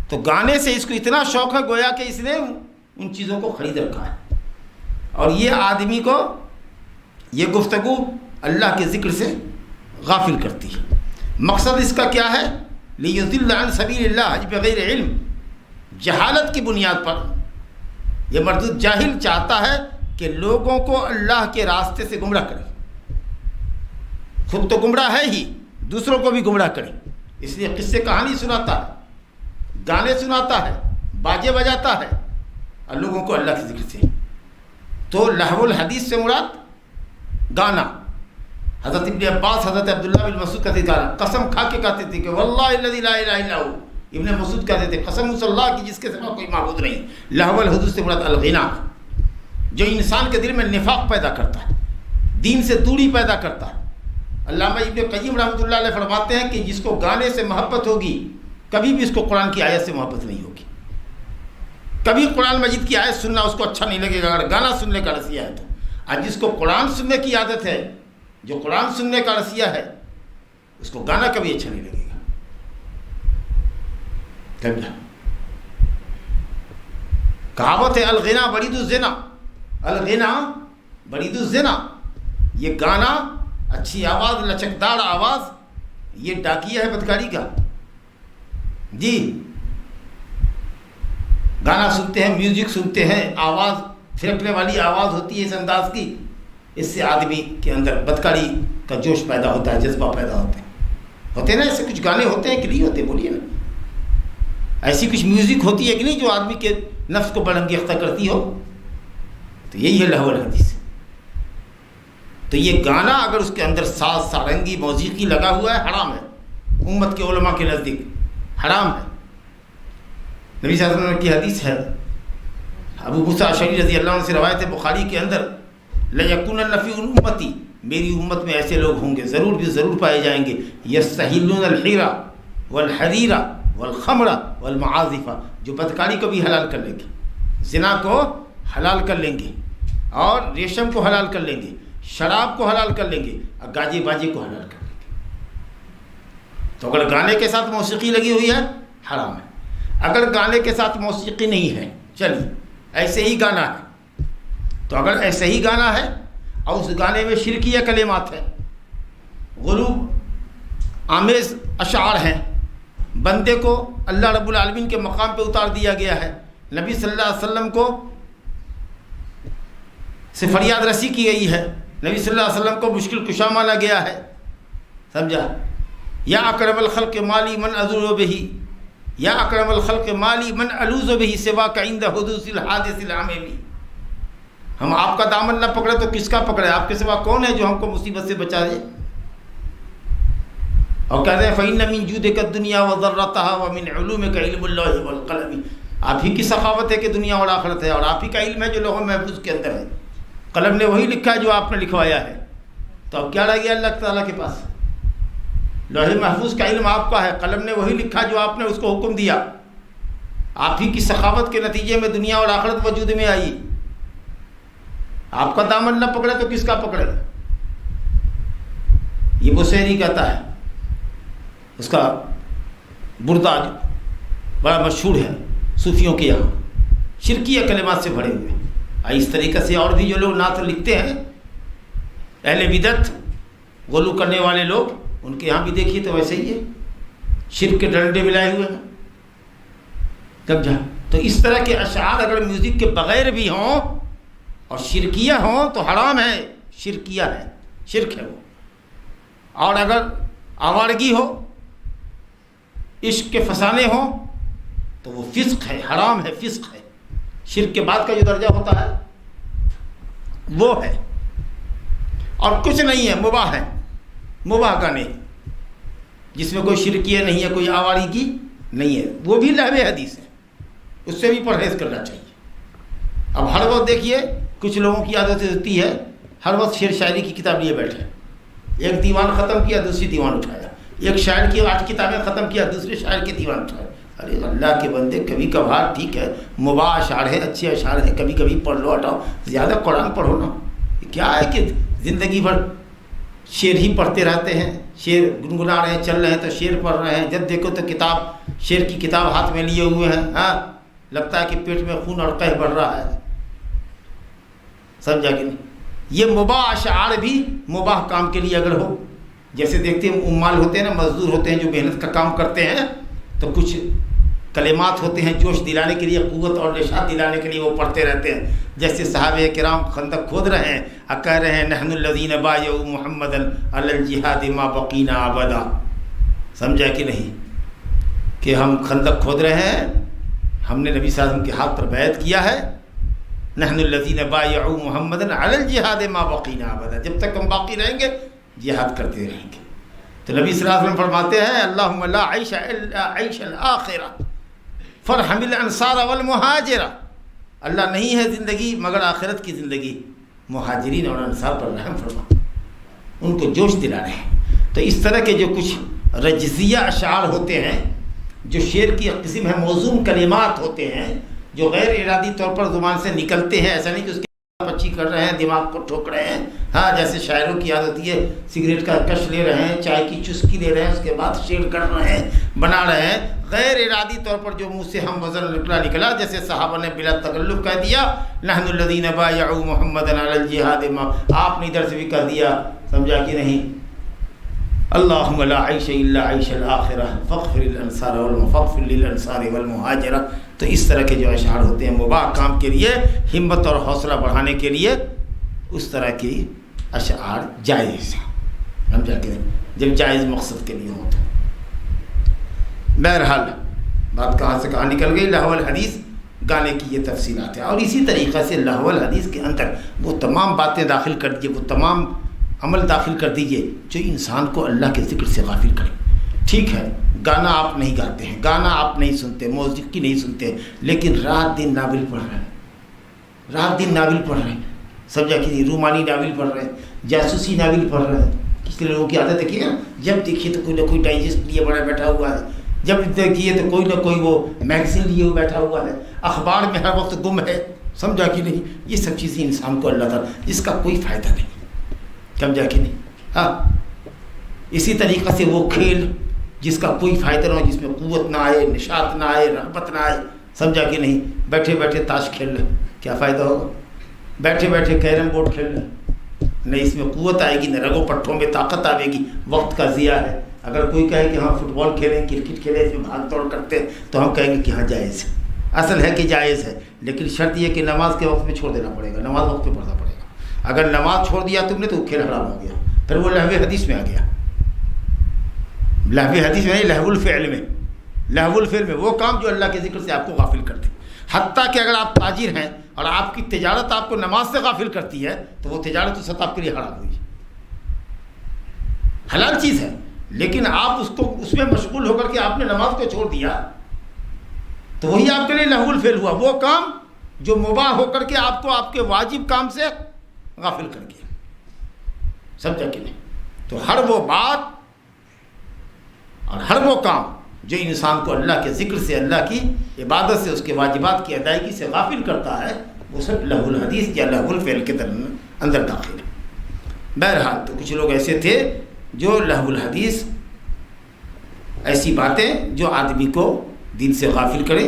Speaker 2: تو گانے سے اس کو اتنا شوق ہے گویا کہ اس نے ان چیزوں کو خرید رکھا ہے. اور یہ آدمی کو یہ گفتگو اللہ کے ذکر سے غافل کرتی ہے. مقصد اس کا کیا ہے؟ لیضل عن سبیل اللہ بغیر علم. جہالت کی بنیاد پر یہ مردود جاہل چاہتا ہے کہ لوگوں کو اللہ کے راستے سے گمراہ کرے. خود تو گمراہ ہے ہی، دوسروں کو بھی گمراہ کرے. اس لیے قصے کہانی سناتا ہے، گانے سناتا ہے، باجے بجاتا ہے، اور لوگوں کو اللہ کے ذکر سے. تو لہو الحدیث سے مراد گانا. حضرت ابن عباس، حضرت عبداللہ بن مسعود کہتے تھے، قسم کھا کے کہتے تھے کہ واللہ الذی لا الہ الا ہو. ابن مسعود کہتے تھے قسم اس اللہ کی جس کے سوا کوئی معبود نہیں. لہو الحدیث سے مراد الغنا، جو انسان کے دل میں نفاق پیدا کرتا ہے، دین سے دوری پیدا کرتا ہے. علامہ ابن قیم رحمۃ اللہ علیہ فرماتے ہیں کہ جس کو گانے سے محبت ہوگی کبھی بھی اس کو قرآن کی آیت سے محبت نہیں ہوگی. کبھی قرآن مجید کی آیت سننا اس کو اچھا نہیں لگے گا اگر گانا سننے کا رسیہ ہے تو. اور جس کو قرآن سننے کی عادت ہے، جو قرآن سننے کا رسیہ ہے، اس کو گانا کبھی اچھا نہیں لگے گا. کہاوت ہے الغنا برید الزنا. الغنا برید الزنا. یہ گانا، اچھی آواز، لچکدار آواز، یہ ڈاکیہ ہے بدکاری کا. جی گانا سنتے ہیں، میوزک سنتے ہیں، آواز پھرکنے والی آواز ہوتی ہے اس انداز کی، اس سے آدمی کے اندر بدکاری کا جوش پیدا ہوتا ہے، جذبہ پیدا ہوتے ہیں نا. ایسے کچھ گانے ہوتے ہیں کہ نہیں ہوتے؟ بولیے نا. ایسی کچھ میوزک ہوتی ہے کہ نہیں جو آدمی کے نفس کو برانگیختہ کرتی ہو؟ تو یہی ہے لہو الحدیث. تو یہ گانا اگر اس کے اندر ساز، سارنگی، موسیقی لگا ہوا ہے، حرام ہے. امت کے علماء کے نزدیک حرام ہے. نبی صلی اللہ علیہ وسلم کی حدیث ہے، ابو موسیٰ اشعری رضی اللہ عنہ سے روایت ہے بخاری کے اندر، لَيَكُونَنَّ فِي أُمَّتِي، میری امت میں ایسے لوگ ہوں گے، ضرور بھی ضرور پائے جائیں گے، يَسْتَحِلُّونَ الْحِيرَ وَالْحَرِيرَ وَالْخَمْرَ وَالْمَعَازِفَ، جو بدکاری کو بھی حلال کر لیں گے، زنا کو حلال کر لیں گے، اور ریشم کو حلال کر لیں گے، شراب کو حلال کر لیں گے، اور گاجے باجے کو حلال کر لیں گے. تو اگر گانے کے ساتھ موسیقی لگی ہوئی ہے حرام ہے. اگر گانے کے ساتھ موسیقی نہیں ہے، چلیے ایسے ہی گانا ہے، تو اگر ایسے ہی گانا ہے اور اس گانے میں شرکیہ کلمات ہیں، غلوب آمیز اشعار ہیں، بندے کو اللہ رب العالمین کے مقام پہ اتار دیا گیا ہے، نبی صلی اللہ علیہ وسلم کو سے فریاد رسی کی گئی ہے، نبی صلی اللہ علیہ وسلم کو مشکل کشا مانا گیا ہے. سمجھا؟ یا اکرم الخلق مالی من ازور بہی، یا اکرم الخلق مالی من الوذ بہی سوا کا عند حدوث الحادث العامی. ہم آپ کا دامن نہ پکڑے تو کس کا پکڑے؟ آپ کے سوا کون ہے جو ہم کو مصیبت سے بچا دے؟ اور کہتے ہیں فإن من جودک الدنیا وضرتها ومن علومک علم اللہ والقلم. آپ ہی کی سخاوت ہے کہ دنیا اور آخرت ہے، اور آپ ہی کا علم ہے جو لوح محفوظ کے اندر ہے. قلم نے وہی لکھا ہے جو آپ نے لکھوایا ہے. تو اب کیا رہ گیا اللہ تعالیٰ کے پاس؟ لوح محفوظ کا علم آپ کا ہے، قلم نے وہی لکھا جو آپ نے اس کو حکم دیا. آپ ہی کی سخاوت کے نتیجے میں دنیا اور آخرت وجود میں آئی. آپ کا دامن نہ پکڑے تو کس کا پکڑے؟ یہ بصیری کہتا ہے، اس کا بردہ بڑا مشہور ہے صوفیوں کے یہاں، شرکیہ کلمات سے بھرے ہوئے. اس طریقے سے اور بھی جو لوگ نعت لکھتے ہیں، اہل بدعت، غلو کرنے والے لوگ، ان کے یہاں بھی دیکھیے تو ویسے ہی ہے، شرک کے ڈنڈے ملائے ہوئے ہیں. جب تو اس طرح کے اشعار اگر میوزک کے بغیر بھی ہوں اور شرکیہ ہوں تو حرام ہے، شرکیہ ہے. شرک ہے وہ. اور اگر آوارگی ہو، عشق کے فسانے ہوں تو وہ فسق ہے، حرام ہے، فسق ہے. شرک کے بعد کا جو درجہ ہوتا ہے وہ ہے. اور کچھ نہیں ہے، مباح ہے، مباح کا نہیں، جس میں کوئی شرکیہ نہیں ہے، کوئی آوارگی نہیں ہے، وہ بھی لہو حدیث ہے، اس سے بھی پرہیز کرنا چاہیے. اب ہر وقت دیکھیے کچھ لوگوں کی عادت ہوتی ہے ہر وقت شعر شاعری کی کتاب لیے بیٹھے، ایک دیوان ختم کیا دوسری دیوان اٹھایا، ایک شاعر کی 8 کتابیں ختم کیا دوسرے شاعر کے دیوان اٹھایا. ارے اللہ کے بندے، کبھی کبھار ٹھیک ہے، مباح اشعار ہے، اچھے اشعار ہیں، کبھی کبھی پڑھ لو، ہٹاؤ، زیادہ قرآن پڑھو نا. کیا ہے کہ زندگی بھر شعر ہی پڑھتے رہتے ہیں، شعر گنگنا رہے ہیں، چل رہے ہیں تو شعر پڑھ رہے ہیں، جب دیکھو تو کتاب، شعر کی کتاب ہاتھ میں لیے ہوئے ہیں. ہاں، لگتا ہے کہ پیٹ میں خون اور قہر بڑھ رہا ہے. سمجھا کہ نہیں؟ یہ مباح اشعار بھی مباح کام کے لیے اگر ہو، جیسے دیکھتے ہیں عمال ہوتے ہیں نا، مزدور ہوتے ہیں جو محنت کا کام کرتے ہیں، تو کچھ کلمات ہوتے ہیں جوش دلانے کے لیے، قوت اور نشاط دلانے کے لیے وہ پڑھتے رہتے ہیں. جیسے صحابہ کرام خندق کھود رہے ہیں اور کہہ رہے ہیں نحن الذین بایعوا محمدا علی الجہاد ما بقینا ابدا. سمجھا کہ نہیں؟ کہ ہم خندق کھود رہے ہیں، ہم نے نبی صلی اللہ علیہ وسلم کے ہاتھ پر بیعت کیا ہے. نحن الذین بایعوا محمدا علی الجہاد ما بقینا ابدا، جب تک ہم باقی رہیں گے جہاد کرتے رہیں گے. تو نبی صلی اللہ علیہ وسلم فرماتے ہیں اللہم لا عیش الا عیش الاخرہ فرحم الانصار والمہاجرہ. اللہ نہیں ہے زندگی مگر آخرت کی زندگی، مہاجرین اور انصار پر رحم فرما، ان کو جوش دلا رہے ہیں. تو اس طرح کے جو کچھ رجزیہ اشعار ہوتے ہیں، جو شعر کی قسم ہے، موزون کلمات ہوتے ہیں جو غیر ارادی طور پر زبان سے نکلتے ہیں. ایسا نہیں کہ اس کے پچی کر رہے ہیں، دماغ کو ٹھوک رہے ہیں. ہاں، جیسے شاعروں کی عادت ہوتی ہے، سگریٹ کا کش لے رہے ہیں، چائے کی چسکی لے رہے ہیں، اس کے بعد شعر کر رہے ہیں، بنا رہے ہیں. غیر ارادی طور پر جو منہ سے ہم وزن نکلا، جیسے صحابہ نے بلا تکلف کہہ دیا نحن الذین بایعوا محمدا علی الجہاد ما، آپ نے ادھر سے بھی کہہ دیا. سمجھا کہ نہیں؟ اللہم لا عیش الا عیش الاخرہ فاغفر للانصار والمہاجرہ. تو اس طرح کے جو اشعار ہوتے ہیں مباح کام کے لیے، ہمت اور حوصلہ بڑھانے کے لیے، اس طرح کی اشعار جائز ہیں. سمجھا کہ نہیں؟ جب جائز مقصد کے لیے ہو تو. بہرحال بات کہاں سے کہاں نکل گئی؟ لہو الحدیث، گانے کی یہ تفصیلات ہیں. اور اسی طریقے سے لہو الحدیث کے اندر وہ تمام باتیں داخل کر دیجیے، وہ تمام عمل داخل کر دیجیے جو انسان کو اللہ کے ذکر سے غافل کرے. ٹھیک ہے، گانا آپ نہیں گاتے ہیں، گانا آپ نہیں سنتے، موسیقی نہیں سنتے، لیکن رات دن ناول پڑھ رہے ہیں، رات دن ناول پڑھ رہے ہیں. سمجھا کہ نہیں؟ رومانی ناول پڑھ رہے ہیں، جاسوسی ناول پڑھ رہے ہیں. کسی لوگوں کی عادت ہے کہ جب دیکھیے تو کوئی نہ کوئی ڈائجسٹ لیے بڑا بیٹھا ہوا ہے، جب دیکھیے تو کوئی نہ کوئی وہ میگزین لیے ہوئے بیٹھا ہوا ہے، اخبار میں ہر وقت گم ہے. سمجھا کہ نہیں؟ یہ سب چیزیں انسان کو اللہ تعالیٰ، جس کا کوئی فائدہ نہیں. سمجھا کہ نہیں؟ ہاں، اسی طریقے سے وہ کھیل جس کا کوئی فائدہ نہ ہو، جس میں قوت نہ آئے، نشاط نہ آئے، رغبت نہ آئے. سمجھا کہ نہیں؟ بیٹھے بیٹھے تاش کھیل لیں، کیا فائدہ ہوگا؟ بیٹھے بیٹھے کیرم بورڈ کھیل لیں، نہ اس میں قوت آئے گی، نہ رگوں پٹھوں میں طاقت آئے گی، وقت کا ضیاع ہے. اگر کوئی کہے کہ ہاں فٹ بال کھیلیں، کرکٹ کھیلیں، اس میں بھاگ دوڑ کرتے ہیں، تو ہم کہیں گے کہ ہاں جائز ہے. اصل ہے کہ جائز ہے، لیکن شرط یہ کہ نماز کے وقت میں چھوڑ دینا پڑے گا، نماز وقت پہ پڑھنا پڑے گا. اگر نماز چھوڑ دیا تم نے تو کھیل حرام ہو گیا، پھر وہ لہو حدیث میں آ گیا. لہو حدیث میں نہیں، لہو الفعل میں. لہو الفعل میں وہ کام جو اللہ کے ذکر سے آپ کو غافل کر دے. حتیٰ کہ اگر آپ تاجر ہیں اور آپ کی تجارت آپ کو نماز سے غافل کرتی ہے تو وہ تجارت اس وقت آپ کے لیے حرام ہوئی. حلال چیز ہے، لیکن آپ اس میں مشغول ہو کر کے آپ نے نماز کو چھوڑ دیا تو وہی آپ کے لیے لہو الفعل ہوا، وہ کام جو مباح ہو کر کے آپ کو آپ کے واجب کام سے غافل کر گیا. سمجھا کہ نہیں؟ تو ہر وہ بات اور ہر وہ کام جو انسان کو اللہ کے ذکر سے، اللہ کی عبادت سے، اس کے واجبات کی ادائیگی سے غافل کرتا ہے، وہ سب لہو الحدیث یا لہو الفعل کے اندر داخل ہے. بہرحال تو کچھ لوگ ایسے تھے جو لہو الحدیث، ایسی باتیں جو آدمی کو دین سے غافل کرے.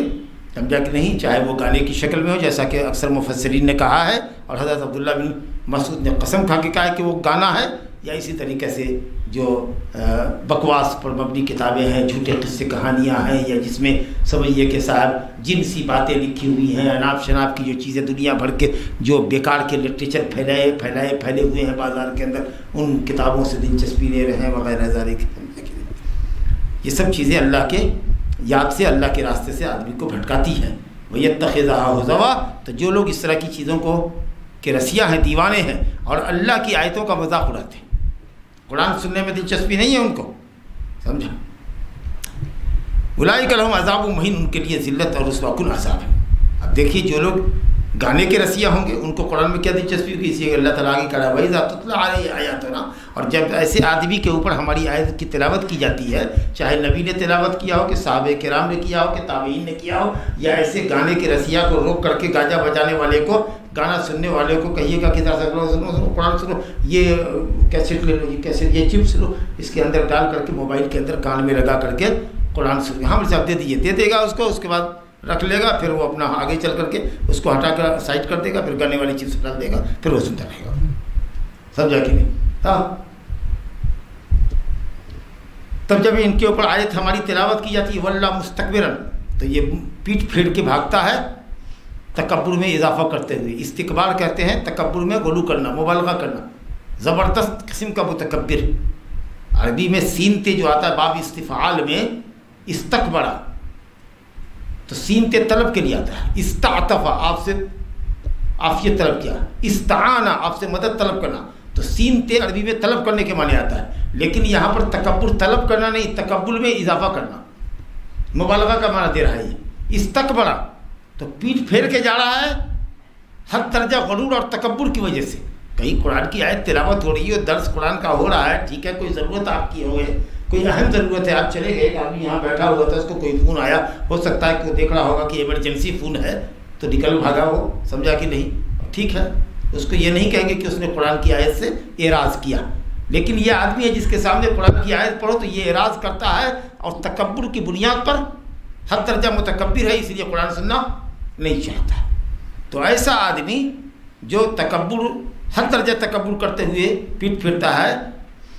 Speaker 2: سمجھا کہ نہیں؟ چاہے وہ گانے کی شکل میں ہو، جیسا کہ اکثر مفسرین نے کہا ہے، اور حضرت عبداللہ بن مسعود نے قسم کھا کے کہا ہے کہ وہ گانا ہے، یا اسی طریقے سے جو بکواس پر مبنی کتابیں ہیں، جھوٹے قصے کہانیاں ہیں، یا جس میں سمجھیے کہ صاحب جنسی باتیں لکھی ہوئی ہیں، اناپ شناپ کی جو چیزیں دنیا بھر کے جو بیکار کے لٹریچر پھیلے ہوئے ہیں بازار کے اندر، ان کتابوں سے دلچسپی لے رہے ہیں وغیرہ ذالک۔ یہ سب چیزیں اللہ کے یاد سے، اللہ کے راستے سے آدمی کو بھٹکاتی ہیں۔ وَيَتَّخِذَهَا هُزُوًا، تو جو لوگ اس طرح کی چیزوں کو کہ رسیاں ہیں، دیوانے ہیں، اور اللہ کی آیتوں کا مذاق اڑاتے ہیں، قرآن سننے میں دلچسپی نہیں ہے ان کو، سمجھا؟ اولئک لہم عذاب مہین، ان کے لیے ذلت اور رسوا کن عذاب ہے۔ اب دیکھیے جو لوگ گانے کے رسیاں ہوں گے ان کو قرآن میں کیا دلچسپی ہوگی؟ اسی اللہ تعالیٰ آگے کہا وَإِذَا تُتْلَىٰ عَلَيْهِ آیَاتُنَا، اور جب ایسے آدمی کے اوپر ہماری آیت کی تلاوت کی جاتی ہے، چاہے نبی نے تلاوت کیا ہو، کہ صحابہ کرام نے کیا ہو، کہ تابعین نے کیا ہو، یا ایسے گانے کے رسیہ کو روک کر کے گاجا بجانے والے کو، گانا سننے والے کو کہیے گا کہ سنو قرآن سنو، یہ کیسٹ لے لو، یہ کیسٹ، یہ چپس لو، اس کے اندر ڈال کر کے موبائل کے اندر کان میں لگا کر کے قرآن سن، ہاں صاحب دے دیجیے، دے دے گا اس کو، اس کے بعد رکھ لے گا، پھر وہ اپنا آگے چل کر کے اس کو ہٹا کر سائڈ کر دے گا، پھر گانے والی چیز ڈال دے گا، پھر وہ سنتا رہے گا، سمجھا کہ نہیں؟ ہاں، تب جب ان کے اوپر آیت ہماری تلاوت کی جاتی ہے واللہ مستکبرن، تو یہ پیٹ پھیر کے بھاگتا ہے تکبر میں اضافہ کرتے ہوئے۔ استکبار کہتے ہیں تکبر میں غلو کرنا، مبالغہ کرنا، زبردست قسم کا متکبر۔ عربی میں سین تے جو آتا ہے باب استفعال میں، استکبرہ، تو سین تے طلب کے لیے آتا ہے۔ استعطف، آپ سے عافیت طلب کیا، استعانہ، آپ سے مدد طلب کرنا، تو سین تے عربی میں طلب کرنے کے معنی آتا ہے، لیکن یہاں پر تکبر طلب کرنا نہیں، تکبر میں اضافہ کرنا، مبالغہ کا معنی دے رہا ہے یہ۔ استکبرہ تو پیٹ پھیر کے جا رہا ہے حد درجہ غرور اور تکبر کی وجہ سے۔ کہیں قرآن کی آیت تلاوت ہو رہی ہے، درس قرآن کا ہو رہا ہے، ٹھیک ہے، کوئی ضرورت آپ کی ہوئے، کوئی اہم ضرورت ہے، آپ چلے گئے، ایک آدمی یہاں بیٹھا ہوا تھا، اس کو کوئی فون آیا، ہو سکتا ہے کہ وہ دیکھ رہا ہوگا کہ ایمرجنسی فون ہے، تو نکل بھاگا وہ، سمجھا کہ نہیں؟ ٹھیک ہے، اس کو یہ نہیں کہیں گے کہ اس نے قرآن کی آیت سے اعراض کیا، لیکن یہ آدمی ہے جس کے سامنے قرآن کی آیت پڑھو تو یہ اعراض کرتا ہے اور تکبر کی بنیاد پر حد درجہ متکبر ہے، اس لیے قرآن سننا نہیں چاہتا۔ تو ایسا آدمی جو تکبر، حد درجہ تکبر کرتے ہوئے پیٹ پھرتا ہے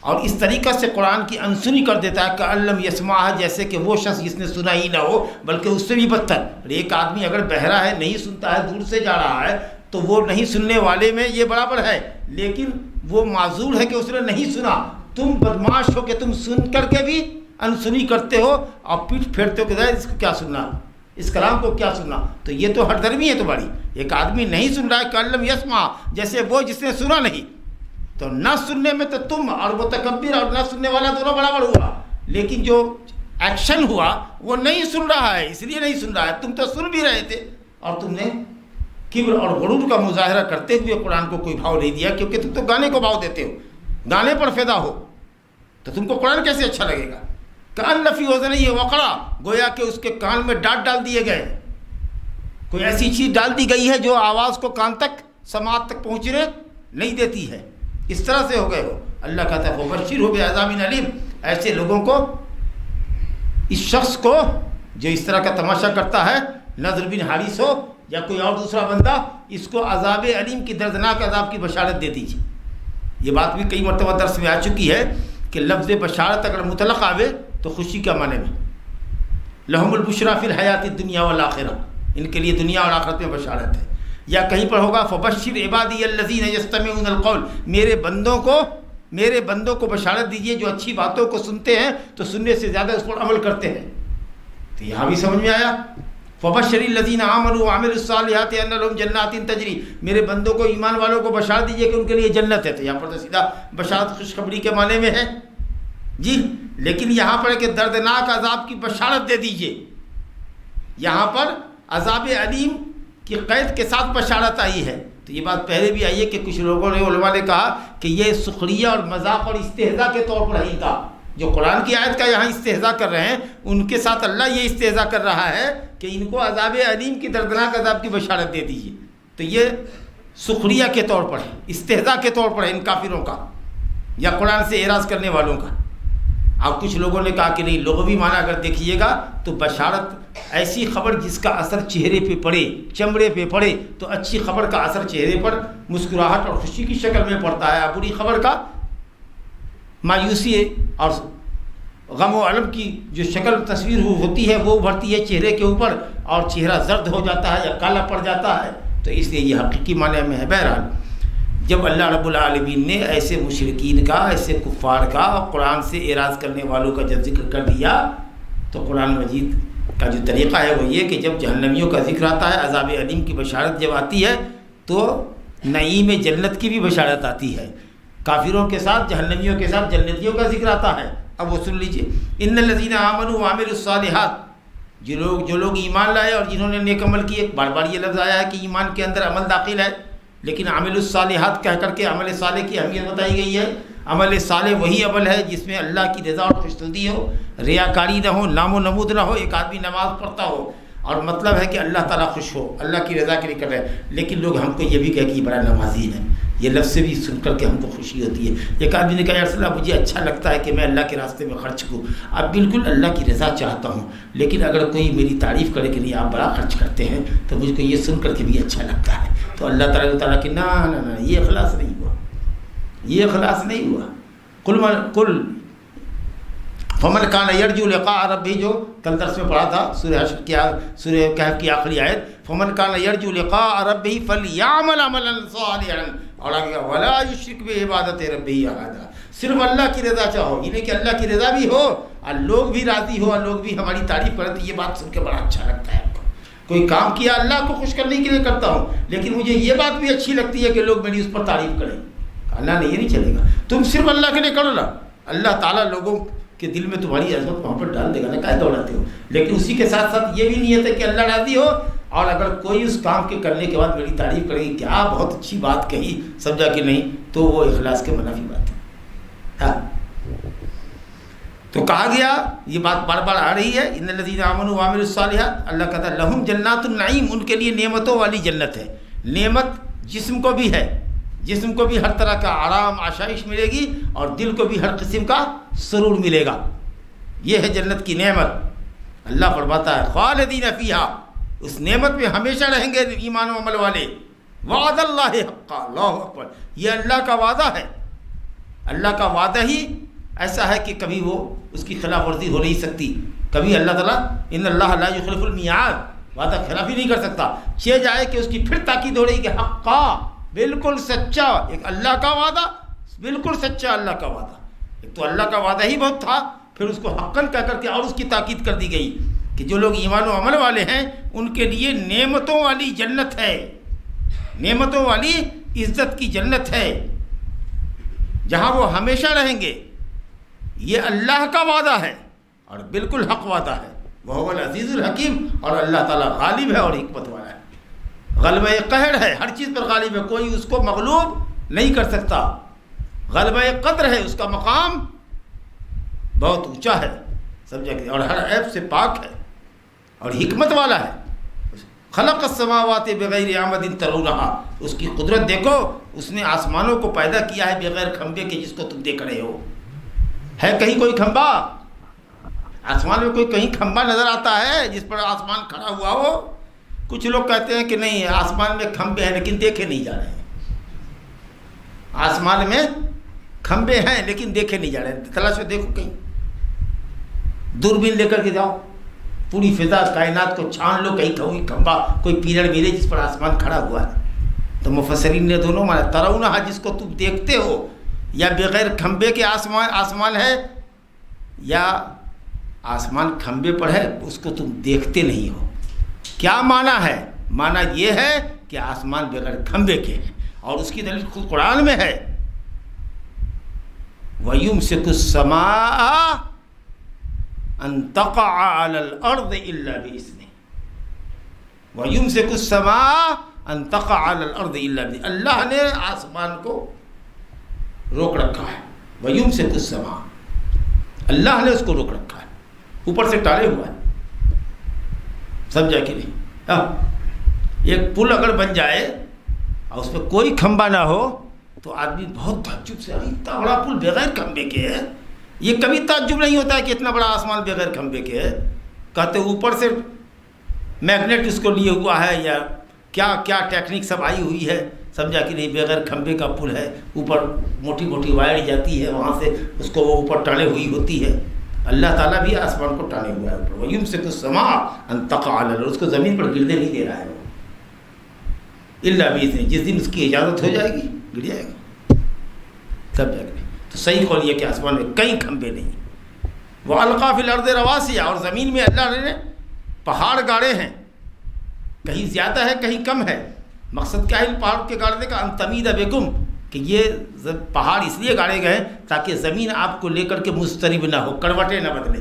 Speaker 2: اور اس طریقہ سے قرآن کی انسنی کر دیتا ہے کہ علم یسمعہ، جیسے کہ وہ شخص جس نے سنا ہی نہ ہو، بلکہ اس سے بھی بدتر۔ ایک آدمی اگر بہرا ہے، نہیں سنتا ہے، دور سے جا رہا ہے، تو وہ نہیں سننے والے میں یہ برابر ہے، لیکن وہ معذور ہے کہ اس نے نہیں سنا۔ تم بدماش ہو کہ تم سن کر کے بھی انسنی کرتے ہو اور پیٹ پھیرتے ہو کہ اس کو کیا سننا، اس کلام کو کیا سننا، تو یہ تو ہٹ درمی ہے تمہاری۔ ایک آدمی نہیں سن رہا ہے کہ علم یسمع، جیسے وہ جس نے سنا نہیں، تو نہ سننے میں تو تم اور متکبر اور نہ سننے والا دونوں برابر ہوا، لیکن جو ایکشن ہوا وہ نہیں سن رہا ہے، اس لیے نہیں سن رہا ہے، تم تو سن بھی رہے تھے اور تم نے کبر اور غرور کا مظاہرہ کرتے ہوئے قرآن کو کوئی بھاؤ نہیں دیا، کیونکہ تم تو گانے کو بھاؤ دیتے ہو، گانے پر فدا ہو، تو تم کو قرآن کیسے اچھا لگے گا؟ کان فی اذنیہ وقرا، گویا کہ اس کے کان میں ڈانٹ ڈال دیے گئے، کوئی ایسی چیز ڈال دی گئی ہے جو آواز کو کان تک، سماعت تک پہنچنے نہیں دیتی ہے، اس طرح سے ہو گئے ہو۔ اللہ کہتا ہے وبشرہ بعذاب علیم، ایسے لوگوں کو، اس شخص کو جو اس طرح کا تماشا کرتا ہے، نضر بن حارث ہو یا کوئی اور دوسرا بندہ، اس کو عذاب علیم کی دردناک عذاب کی بشارت دے دیجیے۔ یہ بات بھی کئی مرتبہ درس میں آ چکی ہے کہ لفظ بشارت اگر مطلق آوے تو خوشی کا معنی میں، لہم البشریٰ فی الحیات الدنیا والآخرہ، ان کے لیے دنیا اور آخرت میں بشارت ہے، یا کہیں پر ہوگا فبشر عبادی الذین یستمعون القول، میرے بندوں کو بشارت دیجئے جو اچھی باتوں کو سنتے ہیں تو سننے سے زیادہ اس پر عمل کرتے ہیں۔ تو یہاں بھی سمجھ میں آیا فبشر الذین آمنوا وعملوا الصالحات ان لهم جنات تجری، میرے بندوں کو، ایمان والوں کو بشارت دیجئے کہ ان کے لیے جنت ہے۔ تو یہاں پر تو سیدھا بشارت خوشخبری کے معنی میں ہے جی، لیکن یہاں پر کہ دردناک عذاب کی بشارت دے دیجئے، یہاں پر عذاب علیم کی قید کے ساتھ بشارت آئی ہے۔ تو یہ بات پہلے بھی آئی ہے کہ کچھ لوگوں نے، علماء نے کہا کہ یہ سخریہ اور مذاق اور استہزاء کے طور پر ہے، کا جو قرآن کی آیت کا یہاں استہزاء کر رہے ہیں، ان کے ساتھ اللہ یہ استہزاء کر رہا ہے کہ ان کو عذاب علیم کی دردناک عذاب کی بشارت دے دیجیے۔ تو یہ سخریہ کے طور پر ہے، استہزاء کے طور پر ہے ان کافروں کا یا قرآن سے اعراض کرنے والوں کا۔ اب کچھ لوگوں نے کہا کہ نہیں، لغوی معنی اگر دیکھیے گا تو بشارت ایسی خبر جس کا اثر چہرے پہ پڑے، چمڑے پہ پڑے، تو اچھی خبر کا اثر چہرے پر مسکراہٹ اور خوشی کی شکل میں پڑتا ہے، بری خبر کا مایوسی اور غم و علم کی جو شکل تصویر ہوتی ہے وہ ابھرتی ہے چہرے کے اوپر، اور چہرہ زرد ہو جاتا ہے یا کالا پڑ جاتا ہے، تو اس لیے یہ حقیقی معنی میں ہے۔ بہرحال جب اللہ رب العالمین نے ایسے مشرکین کا، ایسے کفار کا، قرآن سے اعراض کرنے والوں کا جب ذکر کر دیا، تو قرآن مجید کا جو طریقہ ہے وہ یہ کہ جب جہنمیوں کا ذکر آتا ہے، عذاب علیم کی بشارت جب آتی ہے، تو نعیم جنت کی بھی بشارت آتی ہے۔ کافروں کے ساتھ، جہنمیوں کے ساتھ جنتیوں کا ذکر آتا ہے۔ اب وہ سن لیجئے، ان الذین آمنوا وعملوا الصالحات، جو لوگ ایمان لائے اور جنہوں نے نیک عمل کیے۔ بار بار یہ لفظ آیا ہے کہ ایمان کے اندر عمل داخل ہے، لیکن عمل الصالحات کہہ کر کے عمل صالح کی اہمیت بتائی گئی ہے۔ عمل صالح وہی عمل ہے جس میں اللہ کی رضا اور خوشنودی ہو، ریاکاری نہ ہو، نام و نمود نہ ہو۔ ایک آدمی نماز پڑھتا ہو اور مطلب ہے کہ اللہ تعالیٰ خوش ہو، اللہ کی رضا کے لیے کر رہے ہیں، لیکن لوگ ہم کو یہ بھی کہہ کہ یہ بڑا نمازی ہے، یہ لفظ سے بھی سن کر کے ہم کو خوشی ہوتی ہے۔ ایک آدمی نے کہا یا رسول اللہ مجھے اچھا لگتا ہے کہ میں اللہ کے راستے میں خرچ کروں، اب بالکل اللہ کی رضا چاہتا ہوں، لیکن اگر کوئی میری تعریف کرے کہ نہیں آپ بڑا خرچ کرتے ہیں تو مجھ کو یہ سن کر کے بھی اچھا لگتا ہے۔ تو اللہ تعالیٰ کہ نہ یہ اخلاص نہیں ہوا، یہ اخلاص نہیں ہوا۔ قل فمن کان یرجو لقاء ربہ، جو کل درس میں پڑھا تھا سورہ حشر کی، سورہ کہف کی آخری آیت، فمن کان یرجو لقاء ربہ فلیعمل عملا صالحا، اور آگے ولا یشرک بعبادۃ ربہ احدا۔ صرف اللہ کی رضا چاہو، یہ نہیں کہ اللہ کی رضا بھی ہو اور لوگ بھی راضی ہو اور لوگ بھی ہماری تعریف کریں، تو یہ بات سن کے بڑا اچھا لگتا ہے۔ کوئی کام کیا اللہ کو خوش کرنے کے لیے کرتا ہوں، لیکن مجھے یہ بات بھی اچھی لگتی ہے کہ لوگ میری اس پر تعریف کریں۔ اللہ نے یہ نہیں چلے گا، تم صرف اللہ کے لیے کرو نا، اللہ تعالیٰ لوگوں کے دل میں تمہاری عظمت وہاں پر ڈال دے گا نا، کہے دوڑاتے ہو، لیکن اسی کے ساتھ ساتھ یہ بھی نیت ہے کہ اللہ راضی ہو، اور اگر کوئی اس کام کے کرنے کے بعد میری تعریف کرے گی کیا بہت اچھی بات کہی، سمجھا کہ نہیں، تو وہ اخلاص کے منافی بات ہے۔ ہاں تو کہا گیا، یہ بات بار بار آ رہی ہے، ان الذین آمنوا وعملوا الصالحات، اللہ کہتا ہے لہم جنات النعیم، ان کے لیے نعمتوں والی جنت ہے۔ نعمت جسم کو بھی ہے، جسم کو بھی ہر طرح کا آرام آشائش ملے گی، اور دل کو بھی ہر قسم کا سرور ملے گا، یہ ہے جنت کی نعمت۔ اللہ فرماتا ہے خالدین فیہا، اس نعمت میں ہمیشہ رہیں گے ایمان و عمل والے۔ وعد اللہ حقا، اللہ اکبر، یہ اللہ کا وعدہ ہے۔ اللہ کا وعدہ ہی ایسا ہے کہ کبھی وہ اس کی خلاف ورزی ہو نہیں سکتی، کبھی اللہ تعالیٰ ان اللہ لا یخلف المیعاد، وعدہ خلافی نہیں کر سکتا۔ چھ جائے کہ اس کی پھر تاکید ہو رہی کہ حقا، بالکل سچا، ایک اللہ کا وعدہ، بالکل سچا اللہ کا وعدہ۔ ایک تو اللہ کا وعدہ ہی بہت تھا، پھر اس کو حقاً کہہ کر کے اور اس کی تاکید کر دی گئی کہ جو لوگ ایمان و عمل والے ہیں ان کے لیے نعمتوں والی جنت ہے، نعمتوں والی عزت کی جنت ہے، جہاں وہ ہمیشہ رہیں گے۔ یہ اللہ کا وعدہ ہے اور بالکل حق وعدہ ہے۔ وہ العزیز الحکیم، اور اللہ تعالیٰ غالب ہے اور حکمت والا ہے، غلبہ قہر ہے، ہر چیز پر غالب ہے، کوئی اس کو مغلوب نہیں کر سکتا۔ غلبہ قدر ہے، اس کا مقام بہت اونچا ہے، سمجھا کہ، اور ہر عیب سے پاک ہے اور حکمت والا ہے۔ خلق السماوات بغیر عمد ترونہا، اس کی قدرت دیکھو، اس نے آسمانوں کو پیدا کیا ہے بغیر کھمبے کے جس کو تم دیکھ رہے ہو۔ ہے کہیں کوئی کھمبا؟ آسمان میں کوئی کہیں کھمبا نظر آتا ہے جس پر آسمان کھڑا ہوا ہو؟ کچھ لوگ کہتے ہیں کہ نہیں آسمان میں کھمبے ہیں لیکن دیکھے نہیں جا رہے ہیں، آسمان میں کھمبے ہیں لیکن دیکھے نہیں جا رہے ہیں۔ تلاش میں دیکھو، کہیں دوربین لے کر کے جاؤ، پوری فضا کائنات کو چھان لو، کہیں کوئی کھمبا، کوئی پیلر ملے جس پر آسمان کھڑا ہوا ہے۔ تو مفسرین نے دونوں مانا، ترونہا جس کو تم دیکھتے ہو، یا بغیر کھمبے کے آسمان ہے، یا آسمان کھمبے پر ہے اس کو تم دیکھتے نہیں ہو۔ کیا معنی ہے؟ معنی یہ ہے کہ آسمان بغیر کھمبے کے ہیں، اور اس کی دلیل خود قرآن میں ہے، وَيُمْسِكُ السَّمَاءَ أَن تَقَعَ عَلَى الْأَرْضِ إِلَّا بِإِذْنِهِ، وَيُمْسِكُ السَّمَاءَ أَن تَقَعَ عَلَى الْأَرْضِ إِلَّا بِإِذْنِهِ، اللہ نے آسمان کو روک رکھا ہے۔ وَيُمْسِكُ السَّمَاءَ، اللہ نے اس کو روک رکھا ہے، اوپر سے ٹالے ہوا ہے، سمجھا کہ نہیں؟ ایک پل اگر بن جائے اور اس پہ کوئی کھمبا نہ ہو تو آدمی بہت تعجب سے، اتنا بڑا پل بغیر کھمبے کے ہے، یہ کبھی تعجب نہیں ہوتا ہے کہ اتنا بڑا آسمان بغیر کھمبے کے ہے۔ کہتے اوپر سے میگنیٹ اس کو لیے ہوا ہے، یا کیا کیا ٹیکنیک سب آئی ہوئی ہے، سمجھا کہ نہیں، بغیر کھمبے کا پل ہے، اوپر موٹی موٹی وائر جاتی ہے، وہاں سے اس کو وہ اوپر ٹانے ہوئی ہوتی ہے. اللہ تعالیٰ بھی آسمان کو ٹانے ہوا ہے اوپر. وَيُمْسِكُ السَّمَاءَ أَن تَقَعَ عَلَى الْأَرْضِ، اس کو زمین پر گرنے نہیں دے رہا ہے وہ، الا بِإِذْنِهِ، جس دن اس کی اجازت ہو جائے گی گر جائے گا. سب جگہ تو صحیح قول یہ کہ آسمان میں کئی کھمبے نہیں. وَأَلْقَىٰ فِي الْأَرْضِ رَوَاسِيَ، اور زمین میں اللہ نے پہاڑ گاڑے ہیں، کہیں زیادہ ہے کہیں کم ہے. مقصد کیا ہے ان پہاڑ کے گاڑنے کا؟ ان تمید بکم، کہ یہ پہاڑ اس لیے گاڑے گئے تاکہ زمین آپ کو لے کر کے مضطرب نہ ہو، کروٹیں نہ بدلے،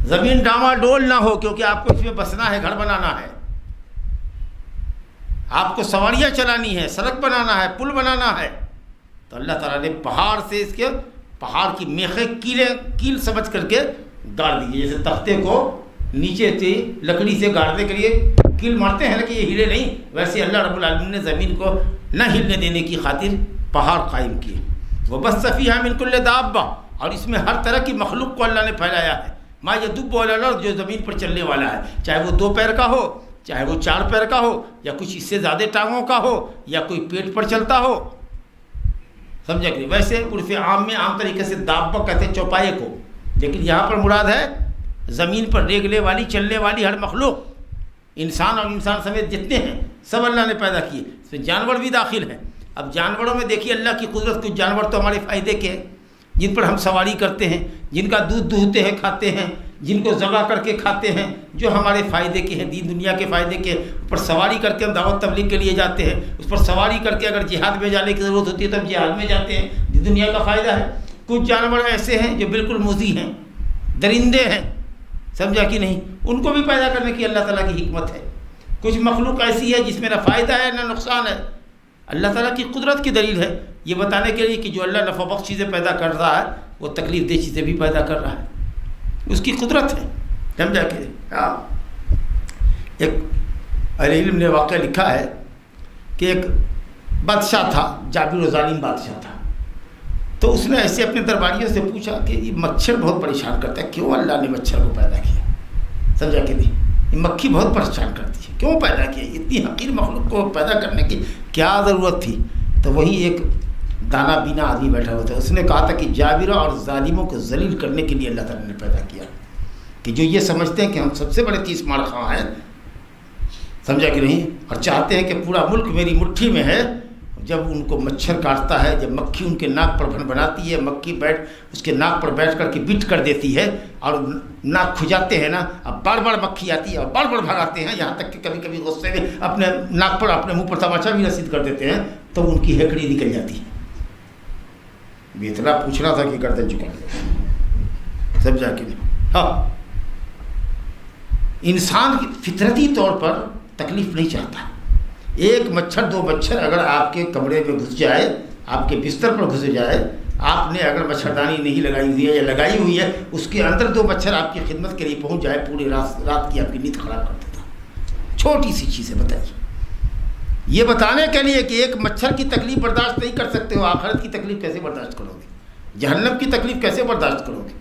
Speaker 2: زمین ڈاما ڈول نہ ہو، کیونکہ آپ کو اس میں بسنا ہے، گھر بنانا ہے، آپ کو سواریاں چلانی ہے، سڑک بنانا ہے، پل بنانا ہے. تو اللہ تعالیٰ نے پہاڑ سے اس کے پہاڑ کی میخیں کیل سمجھ کر کے گاڑ دی. جیسے تختے کو نیچے سے لکڑی سے گاڑنے کے لیے کیل مارتے ہیں نا کہ یہ ہلے نہیں، ویسے اللہ رب العالمین نے زمین کو نہ ہلنے دینے کی خاطر پہاڑ قائم کیے. وَبَثَّ فِيهَا مِن كُلِّ دَابَّةٍ، اور اس میں ہر طرح کی مخلوق کو اللہ نے پھیلایا ہے. مَا يَدُبُّ عَلَى الْأَرْضِ، جو زمین پر چلنے والا ہے، چاہے وہ 2 پیر کا ہو، چاہے وہ 4 پیر کا ہو، یا کچھ اس سے زیادہ ٹانگوں کا ہو، یا کوئی پیٹ پر چلتا ہو. سمجھا کہ ویسے عرف عام میں عام طریقے سے دابہ کہتے ہیں چوپائے کو، لیکن یہاں پر مراد ہے زمین پر ریگنے والی چلنے والی ہر مخلوق. انسان اور انسان سمیت جتنے ہیں سب اللہ نے پیدا کیے، اس میں جانور بھی داخل ہیں. اب جانوروں میں دیکھیے اللہ کی قدرت. کچھ جانور تو ہمارے فائدے کے ہیں، جن پر ہم سواری کرتے ہیں، جن کا دودھ دوہتے ہیں کھاتے ہیں، جن کو ذبح کر کے کھاتے ہیں، جو ہمارے فائدے کے ہیں، دین دنیا کے فائدے کے. اس پر سواری کر کے ہم دعوت تبلیغ کے لیے جاتے ہیں، اس پر سواری کر کے اگر جہاد میں جانے کی ضرورت ہوتی ہے تو ہم جہاد میں جاتے ہیں، دین دنیا کا فائدہ ہے. کچھ جانور ایسے ہیں جو بالکل موذی ہیں، درندے ہیں، سمجھا کہ نہیں، ان کو بھی پیدا کرنے کی اللہ تعالیٰ کی حکمت ہے. کچھ مخلوق ایسی ہے جس میں نہ فائدہ ہے نہ نقصان ہے. اللہ تعالیٰ کی قدرت کی دلیل ہے یہ بتانے کے لیے کہ جو اللہ نفع بخش چیزیں پیدا کر رہا ہے وہ تکلیف دہ چیزیں بھی پیدا کر رہا ہے، اس کی قدرت ہے. سمجھا کہ ایک اہل علم نے واقعہ لکھا ہے کہ ایک بادشاہ تھا، جابر و ظالم بادشاہ تھا. تو اس نے ایسے اپنے درباریوں سے پوچھا کہ یہ مچھر بہت پریشان کرتا ہے، کیوں اللہ نے مچھر کو پیدا کیا؟ سمجھا کہ نہیں، یہ مکھی بہت پریشان کرتی ہے، کیوں پیدا کیا؟ اتنی حقیر مخلوق کو پیدا کرنے کی کیا ضرورت تھی؟ تو وہی ایک دانا بینا آدمی بیٹھا ہوا تھا، اس نے کہا تھا کہ جابروں اور ظالموں کو ذلیل کرنے کے لیے اللہ تعالیٰ نے پیدا کیا، کہ جو یہ سمجھتے ہیں کہ ہم سب سے بڑے 30 مار خواہ ہیں، سمجھا کہ نہیں، اور چاہتے ہیں کہ پورا ملک میری مٹھی میں ہے. جب ان کو مچھر کاٹتا ہے، جب مکھی ان کے ناک پر بناتی ہے، مکھی بیٹھ اس کے ناک پر بیٹھ کر کے بٹ کر دیتی ہے اور ناک کھجاتے ہیں نا، اب بار بار مکھی آتی ہے اور بار بار بھگاتے ہیں، یہاں تک کہ کبھی کبھی غصے میں اپنے ناک پر اپنے منہ پر تماچا بھی رسید کر دیتے ہیں تو ان کی ہیکڑی نکل جاتی ہے. اتنا پوچھنا تھا کہ گردن چکا دیا. سمجھا کہ نہیں؟ ہاں، انسان کی فطرتی طور پر تکلیف نہیں چاہتا. ایک مچھر 2 مچھر اگر آپ کے کمرے میں گھس جائے، آپ کے بستر پر گھس جائے، آپ نے اگر مچھردانی نہیں لگائی ہوئی ہے یا لگائی ہوئی ہے، اس کے اندر 2 مچھر آپ کی خدمت کے لیے پہنچ جائے، پوری رات کی آپ کی نیند خراب کر دیتا. چھوٹی سی چیز ہے، بتائیے. یہ بتانے کے لیے کہ ایک مچھر کی تکلیف برداشت نہیں کر سکتے ہو، آخرت کی تکلیف کیسے برداشت کرو گے؟ جہنم کی تکلیف کیسے برداشت کرو گے؟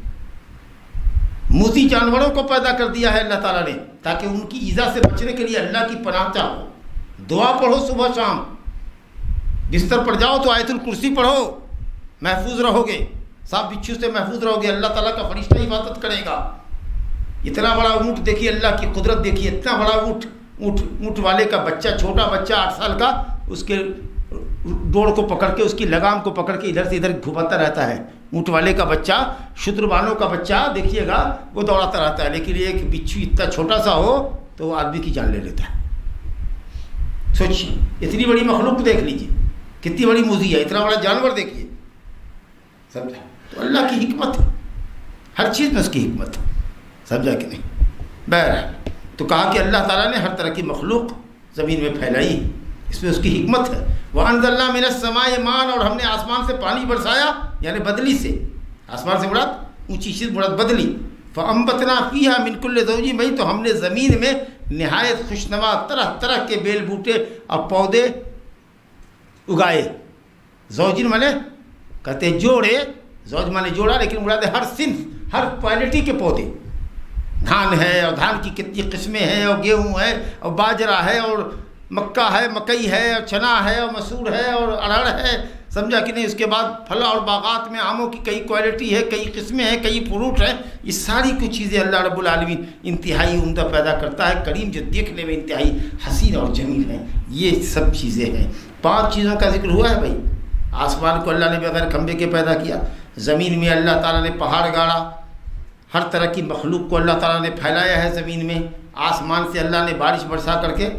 Speaker 2: موذی جانوروں کو پیدا کر دیا ہے اللہ تعالیٰ نے تاکہ ان کی ایذا سے بچنے کے لیے اللہ کی پناہ چاہو. دعا پڑھو صبح شام، بستر پر جاؤ تو آیت الکرسی پڑھو، محفوظ رہو گے، سانپ بچھو سے محفوظ رہو گے، اللہ تعالیٰ کا فرشتہ حفاظت کرے گا. اتنا بڑا اونٹ دیکھیے، اللہ کی قدرت دیکھیے، اتنا بڑا اونٹ والے کا بچہ، چھوٹا بچہ 8 سال کا، اس کے ڈوڑ کو پکڑ کے، اس کی لگام کو پکڑ کے ادھر سے ادھر گھماتا رہتا ہے. اونٹ والے کا بچہ، شتروانوں کا بچہ دیکھیے گا وہ دوڑاتا رہتا ہے، لیکن ایک بچھو اتنا چھوٹا سا ہو تو وہ آدمی کی جان لے لیتا ہے. سوچیے، اتنی بڑی مخلوق دیکھ لیجیے کتنی بڑی موذی ہے، اتنا بڑا جانور دیکھیے. سمجھا؟ تو اللہ کی حکمت ہے، ہر چیز میں اس کی حکمت ہے. سمجھا کہ نہیں؟ بہرحال تو کہا کہ اللہ تعالیٰ نے ہر طرح کی مخلوق زمین میں پھیلائی، اس میں اس کی حکمت ہے. وَأَنزَلْنَا مِنَ السَّمَاءِ مَاءً، اور ہم نے آسمان سے پانی برسایا، یعنی بدلی سے. آسمان سے مراد اونچی چیز، مراد بدلی. فَأَنبَتْنَا فِيهَا مِن كُلِّ زَوْجٍ بَهِيجٍ، تو ہم نے زمین میں نہایت خوشنما طرح طرح کے بیل بوٹے اور پودے اگائے. زوجن مانے کہتے ہیں جوڑے، زوج مانے جوڑا، لیکن مراد ہر صنف، ہر کوالٹی کے پودے. دھان ہے اور دھان کی کتنی قسمیں ہیں، اور گیہوں ہے اور باجرہ ہے اور مکہ ہے، مکئی ہے، اور چنا ہے، اور مسور ہے، اور ارہر ہے، سمجھا کہ نہیں. اس کے بعد پھل اور باغات میں آموں کی کئی کوالٹی ہے، کئی قسمیں ہیں، کئی فروٹ ہیں. یہ ساری کچھ چیزیں اللہ رب العالمین انتہائی عمدہ پیدا کرتا ہے. کریم جو دیکھنے میں انتہائی حسین اور جمیل ہیں. یہ سب چیزیں ہیں. 5 چیزوں کا ذکر ہوا ہے بھائی. آسمان کو اللہ نے بغیر کھمبے کے پیدا کیا. زمین میں اللہ تعالیٰ نے پہاڑ گاڑا. ہر طرح کی مخلوق کو اللہ تعالیٰ نے پھیلایا ہے زمین میں. آسمان سے اللہ نے بارش برسا کر کے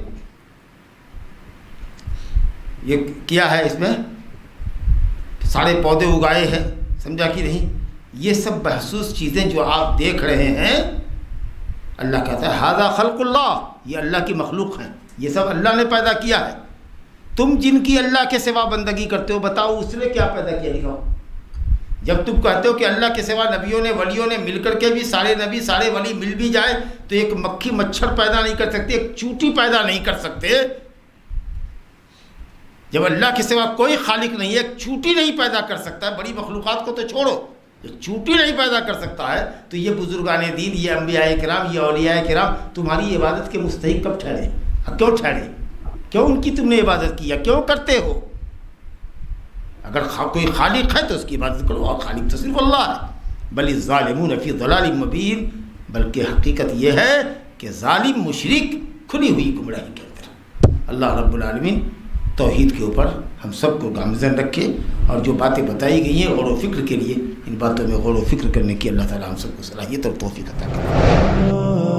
Speaker 2: یہ کیا ہے، اس میں سارے پودے اگائے ہیں، سمجھا کہ نہیں. یہ سب محسوس چیزیں جو آپ دیکھ رہے ہیں، اللہ کہتا ہے ھذا خلق اللہ، یہ اللہ کی مخلوق ہیں. یہ سب اللہ نے پیدا کیا ہے. تم جن کی اللہ کے سوا بندگی کرتے ہو، بتاؤ اس نے کیا پیدا کیا؟ دکھاؤ. جب تم کہتے ہو کہ اللہ کے سوا نبیوں نے، ولیوں نے مل کر کے بھی، سارے نبی سارے ولی مل بھی جائے تو ایک مکھی مچھر پیدا نہیں کر سکتے، ایک چونٹی پیدا نہیں کر سکتے. جب اللہ کے سوا کوئی خالق نہیں ہے، ایک چونٹی نہیں پیدا کر سکتا ہے، بڑی مخلوقات کو تو چھوڑو، ایک چونٹی نہیں پیدا کر سکتا ہے، تو یہ بزرگان دین، یہ انبیاء کرام، یہ اولیاء کرام تمہاری عبادت کے مستحق کب ٹھہرے؟ کیوں ٹھہرے؟ کیوں ان کی تم نے عبادت کی ہے؟ کیوں کرتے ہو؟ اگر کوئی خالق ہے تو اس کی عبادت کرو، اور خالق تو صرف اللہ ہے. بل الظالمون فی ضلال مبین، بلکہ حقیقت یہ ہے کہ ظالم مشرک کھلی ہوئی گمراہی کے اندر. اللہ رب العالمین توحید کے اوپر ہم سب کو گامزن رکھے، اور جو باتیں بتائی گئی ہیں غور و فکر کے لیے، ان باتوں میں غور و فکر کرنے کی اللہ تعالیٰ ہم سب کو صلاحیت اور توفیق عطا کرے.